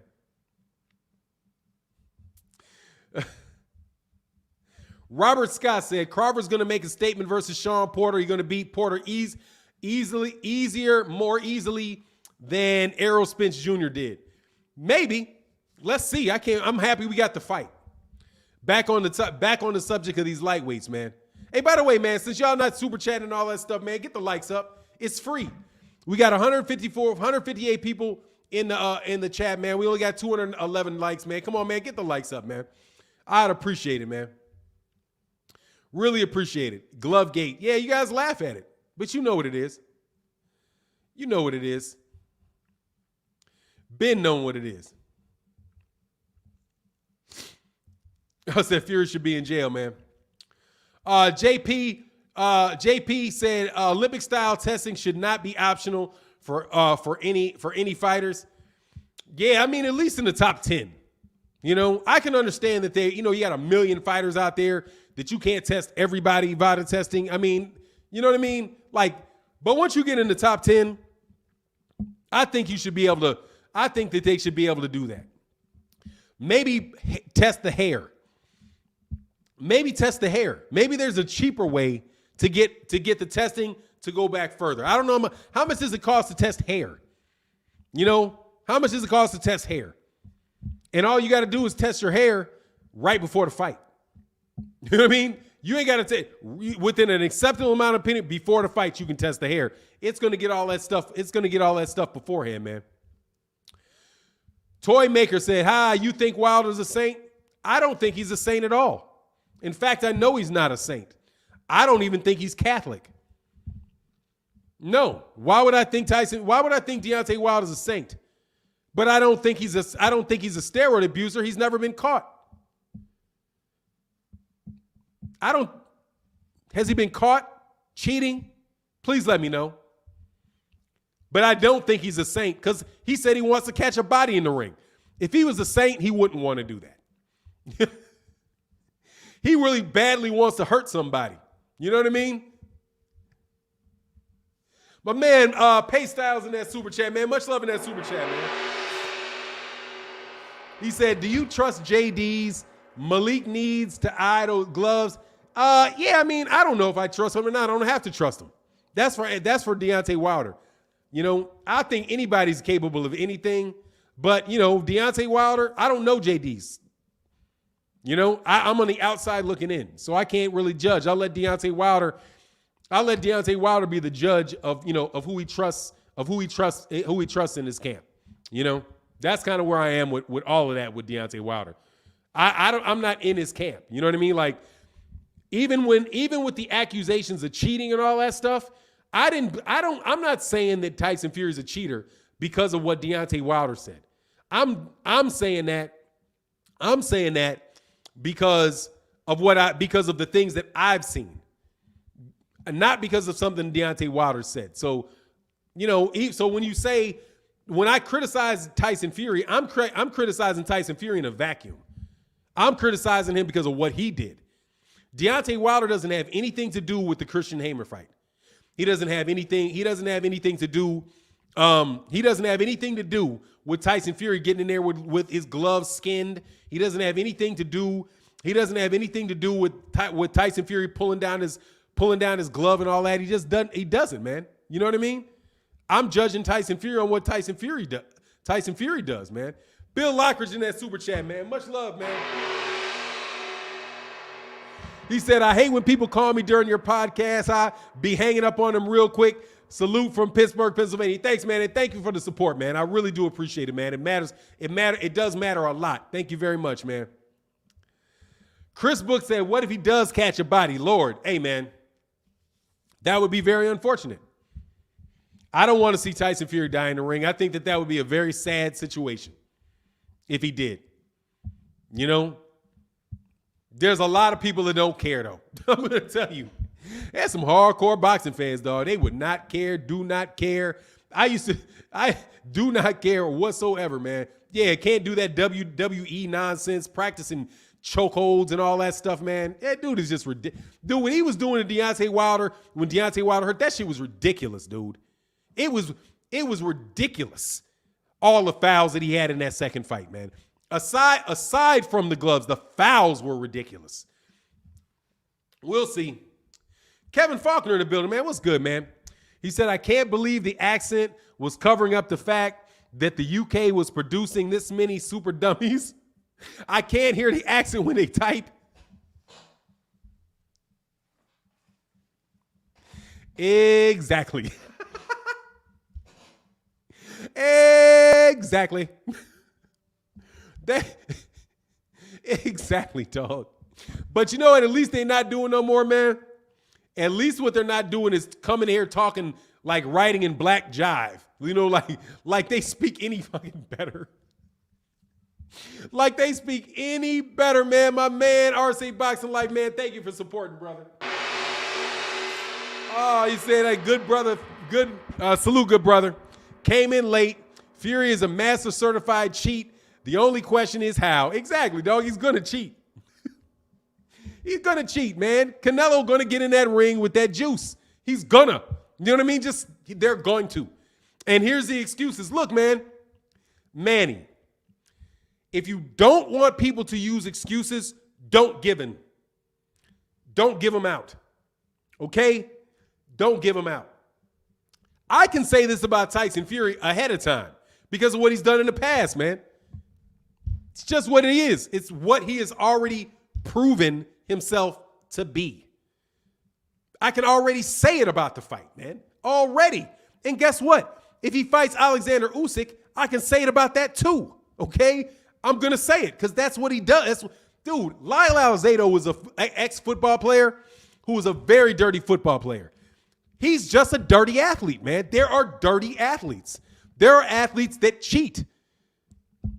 Robert Scott said Crawford's going to make a statement versus Sean Porter. He's going to beat Porter more easily than Errol Spence Jr. did. Maybe. Let's see. I'm happy we got the fight. Back on the subject of these lightweights, man. Hey, by the way, man, since y'all not super chatting and all that stuff, man, get the likes up. It's free. We got 158 people in the chat, man. We only got 211 likes, man. Come on, man. Get the likes up, man. I'd appreciate it, man. Really appreciate it. Glovegate. Yeah, you guys laugh at it, but you know what it is. You know what it is. Been knowing what it is. I said Fury should be in jail, man. JP said Olympic style testing should not be optional for any fighters. Yeah, I mean, at least in the top 10. You know, I can understand that you got 1 million fighters out there that you can't test everybody via testing. I mean, you know what I mean? Like, but once you get in the top 10, I think that they should be able to do that. Maybe test the hair. Maybe test the hair. Maybe there's a cheaper way to get the testing to go back further. I don't know how much does it cost to test hair? You know, how much does it cost to test hair? And all you got to do is test your hair right before the fight. You know what I mean? You ain't got to take within an acceptable amount of opinion before the fight. You can test the hair. It's going to get all that stuff. It's going to get all that stuff beforehand, man. Toy Maker said, "Hi, you think Wilder's a saint? I don't think he's a saint at all. In fact, I know he's not a saint. I don't even think he's Catholic. No. Why would I think Deontay Wilder's a saint? But I don't think he's a steroid abuser. He's never been caught. Has he been caught cheating? Please let me know. But I don't think he's a saint because he said he wants to catch a body in the ring. If he was a saint, he wouldn't want to do that. He really badly wants to hurt somebody. You know what I mean? My man, Pay Styles in that super chat, man. Much love in that super chat, man. He said, "Do you trust JD's Malik needs to idle gloves?" Yeah, I mean, I don't know if I trust him or not. I don't have to trust him. That's for Deontay Wilder. You know, I think anybody's capable of anything, but you know, Deontay Wilder, I don't know JD's. You know, I'm on the outside looking in, so I can't really judge. I'll let Deontay Wilder be the judge of, you know, of who he trusts in his camp. You know, that's kind of where I am with all of that with Deontay Wilder. I'm not in his camp. You know what I mean? Like, even with the accusations of cheating and all that stuff, I'm not saying that Tyson Fury is a cheater because of what Deontay Wilder said. I'm saying that because of the things that I've seen, and not because of something Deontay Wilder said. So, you know, when I criticize Tyson Fury, I'm criticizing Tyson Fury in a vacuum. I'm criticizing him because of what he did. Deontay Wilder doesn't have anything to do with the Christian Hamer fight. He doesn't have anything to do with Tyson Fury getting in there with his gloves skinned. He doesn't have anything to do with Tyson Fury pulling down his glove and all that. He doesn't, man. You know what I mean? I'm judging Tyson Fury on what Tyson Fury does, man. Bill Lockridge in that super chat, man. Much love, man. He said, "I hate when people call me during your podcast. I be hanging up on them real quick. Salute from Pittsburgh, Pennsylvania." Thanks, man, and thank you for the support, man. I really do appreciate it, man. It matters. It does matter a lot. Thank you very much, man. Chris Book said, "What if he does catch a body? Lord, hey, man, that would be very unfortunate. I don't want to see Tyson Fury die in the ring. I think that would be a very sad situation if he did. You know, there's a lot of people that don't care, though. I'm going to tell you. There's some hardcore boxing fans, dog. They would not care, do not care. I do not care whatsoever, man. Yeah, can't do that WWE nonsense, practicing chokeholds and all that stuff, man. That dude is just ridiculous. Dude, when he was doing the Deontay Wilder, when Deontay Wilder hurt, that shit was ridiculous, dude. It was ridiculous. All the fouls that he had in that second fight, man. Aside from the gloves, the fouls were ridiculous. We'll see. Kevin Faulkner in the building, man. What's good, man? He said, "I can't believe the accent was covering up the fact that the UK was producing this many super dummies. I can't hear the accent when they type." Exactly. Exactly. That exactly, dog. But you know what? At least they're not doing no more, man. At least what they're not doing is coming here talking like writing in black jive. You know, like they speak any fucking better. Like they speak any better, man. My man, RC Boxing Life, man. Thank you for supporting, brother. Oh, he said that good brother. Good salute, good brother. Came in late. Fury is a master certified cheat. The only question is how. Exactly, dog. He's gonna cheat. He's gonna cheat, man. Canelo gonna get in that ring with that juice. He's gonna. You know what I mean? Just they're going to. And here's the excuses. Look, man, Manny. If you don't want people to use excuses, don't give them. Don't give them out. Okay? Don't give them out. I can say this about Tyson Fury ahead of time because of what he's done in the past, man. It's just what it is. It's what he has already proven himself to be. I can already say it about the fight, man. Already. And guess what? If he fights Alexander Usyk, I can say it about that too. Okay? I'm going to say it because that's what he does. Dude, Lyle Alzado was an ex-football player who was a very dirty football player. He's just a dirty athlete, man. There are dirty athletes. There are athletes that cheat.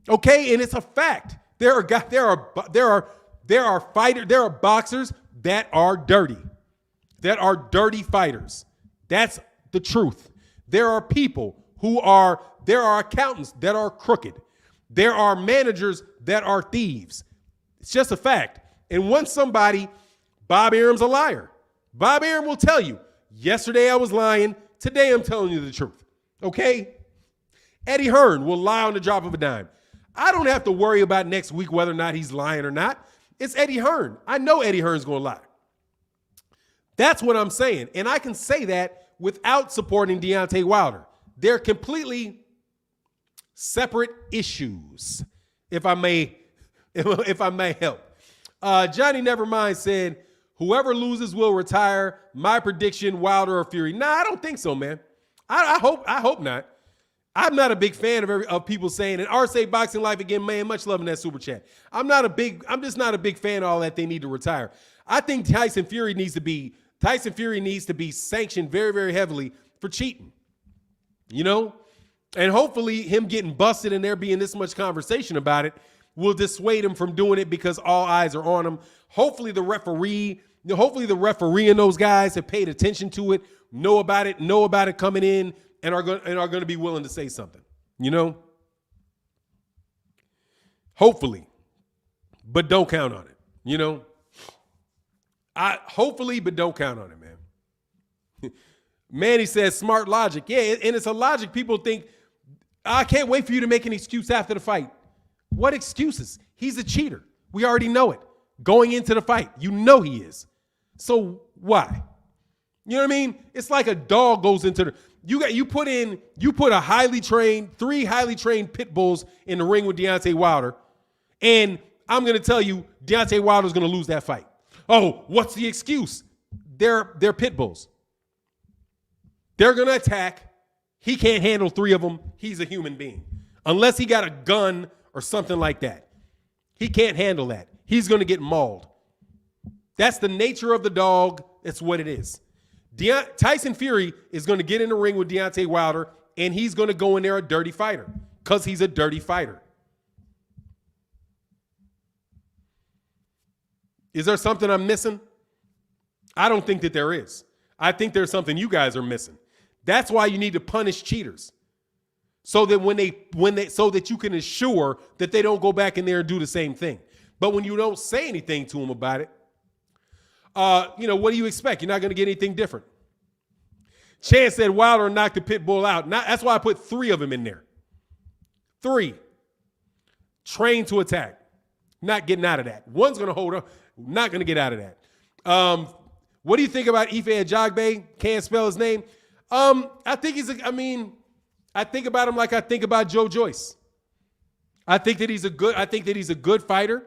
Okay? And it's a fact. There are boxers that are dirty. That are dirty fighters. That's the truth. There are accountants that are crooked. There are managers that are thieves. It's just a fact. And once Bob Arum's a liar. Bob Arum will tell you, yesterday I was lying. Today I'm telling you the truth. Okay? Eddie Hearn will lie on the drop of a dime. I don't have to worry about next week whether or not he's lying or not. It's Eddie Hearn. I know Eddie Hearn's going to lie. That's what I'm saying. And I can say that without supporting Deontay Wilder. They're completely separate issues, if I may help. Johnny Nevermind said, whoever loses will retire. My prediction, Wilder or Fury. Nah, I don't think so, man. I hope not. I'm not a big fan of people saying, and RSA Boxing Life again, man, much love in that super chat. I'm just not a big fan of all that they need to retire. I think Tyson Fury needs to be sanctioned very, very heavily for cheating. You know? And hopefully him getting busted and there being this much conversation about it will dissuade him from doing it because all eyes are on him. Hopefully the referee and those guys have paid attention to it, know about it coming in, and are going to be willing to say something. You know? Hopefully. But don't count on it. You know? Hopefully, but don't count on it, man. Manny says smart logic. Yeah, and it's a logic. People think, I can't wait for you to make an excuse after the fight. What excuses? He's a cheater. We already know it. Going into the fight, you know he is. So why? You know what I mean? It's like a dog goes into the you put a three highly trained pit bulls in the ring with Deontay Wilder, and I'm gonna tell you, Deontay Wilder's gonna lose that fight. Oh, what's the excuse? They're pit bulls. They're gonna attack. He can't handle three of them. He's a human being. Unless he got a gun or something like that. He can't handle that. He's gonna get mauled. That's the nature of the dog. It's what it is. Tyson Fury is going to get in the ring with Deontay Wilder, and he's going to go in there a dirty fighter because he's a dirty fighter. Is there something I'm missing? I don't think that there is. I think there's something you guys are missing. That's why you need to punish cheaters, so that so that you can ensure that they don't go back in there and do the same thing. But when you don't say anything to them about it, what do you expect? You're not going to get anything different. Chance said Wilder knocked the pit bull out. That's why I put three of them in there. Three. Trained to attack. Not getting out of that. One's going to hold up. Not going to get out of that. What do you think about Ife Ajagbe? Can't spell his name. I think about him like I think about Joe Joyce. I think that he's a good fighter.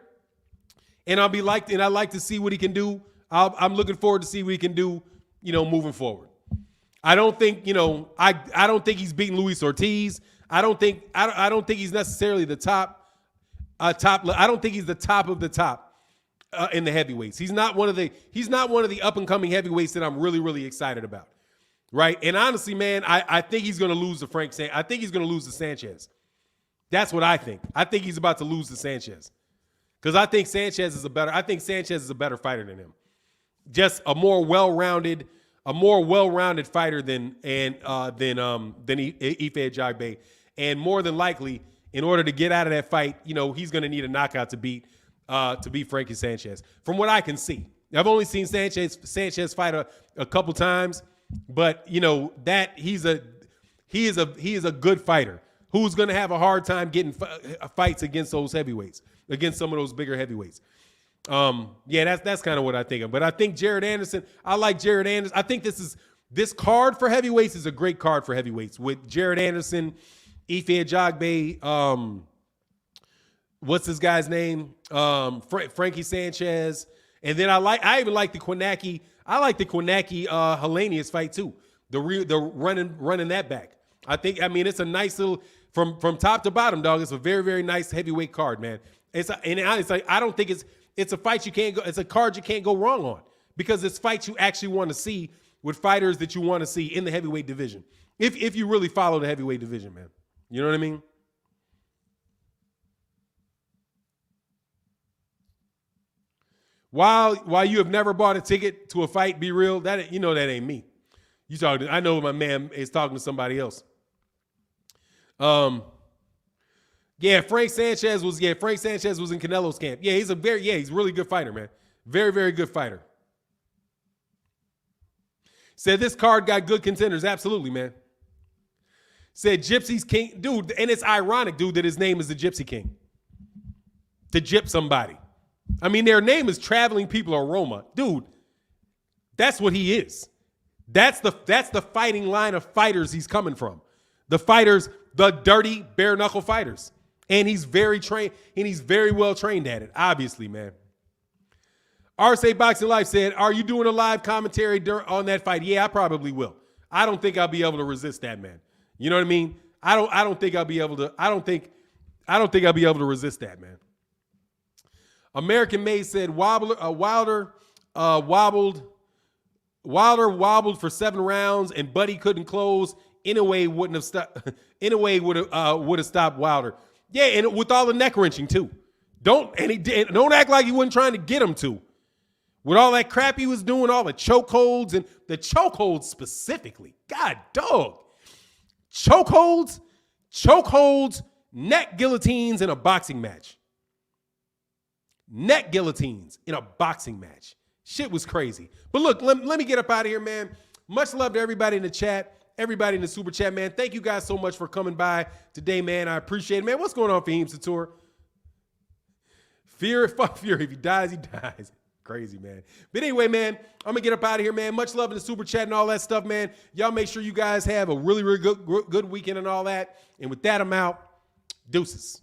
And I like to see what he can do. I'm looking forward to see what he can do, moving forward. I don't think, I don't think he's beating Luis Ortiz. I don't think he's necessarily the top. I don't think he's the top of the top in the heavyweights. He's not one of the up and coming heavyweights that I'm really, really excited about. Right. And honestly, man, I think he's going to lose to I think he's going to lose to Sanchez. That's what I think. I think he's about to lose to Sanchez. Because I think Sanchez is a better fighter than him. Just a more well-rounded fighter than Ife Ajagba. And more than likely, in order to get out of that fight, he's going to need a knockout to beat Frankie Sanchez. From what I can see, I've only seen Sanchez fight a couple times, but that he is a good fighter who's going to have a hard time getting fights against those heavyweights, against some of those bigger heavyweights. That's kind of what I think of. But I think Jared Anderson. I like Jared Anderson. I think this card for heavyweights is a great card for heavyweights with Jared Anderson, Ife Ajagba, what's this guy's name? Frankie Sanchez. And then I even like the Kwanaki. I like the Kwanaki Helenius fight too. The running that back. It's a nice little from top to bottom, dog. It's a very, very nice heavyweight card, man. I don't think it's a fight you can't go. It's a card you can't go wrong on because it's fights you actually want to see with fighters that you want to see in the heavyweight division. If you really follow the heavyweight division, man. You know what I mean? While you have never bought a ticket to a fight, be real, that ain't me. I know my man is talking to somebody else. Frank Sanchez was in Canelo's camp. Yeah, he's a really good fighter, man. Very, very good fighter. Said this card got good contenders. Absolutely, man. Said Gypsy's King. Dude, and it's ironic, dude, that his name is the Gypsy King. To gyp somebody. I mean, their name is Traveling People Aroma. Dude, that's what he is. That's the fighting line of fighters he's coming from. The fighters, the dirty, bare-knuckle fighters. And he's very trained, and he's very well trained at it, obviously, man. RSA Boxing Life said, are you doing a live commentary on that fight? Yeah, I probably will. I don't think I'll be able to resist that, man. You know what I mean? I don't think I'll be able to resist that, man. American May said Wilder wobbled for 7 rounds and Buddy couldn't close. In a way would have stopped Wilder. Yeah, and with all the neck wrenching too. Don't act like he wasn't trying to get him to. With all that crap he was doing, all the chokeholds and the chokeholds specifically. God dog. Chokeholds, neck guillotines in a boxing match. Neck guillotines in a boxing match. Shit was crazy. But look, let me get up out of here, man. Much love to everybody in the chat, everybody in the super chat, man. Thank you guys so much for coming by today, man. I appreciate it, man. What's going on for Fahim Sator? Fuck Fury. If he dies, he dies. Crazy, man. But anyway, man, I'm going to get up out of here, man. Much love in the super chat and all that stuff, man. Y'all make sure you guys have a really, really good weekend and all that. And with that, I'm out. Deuces.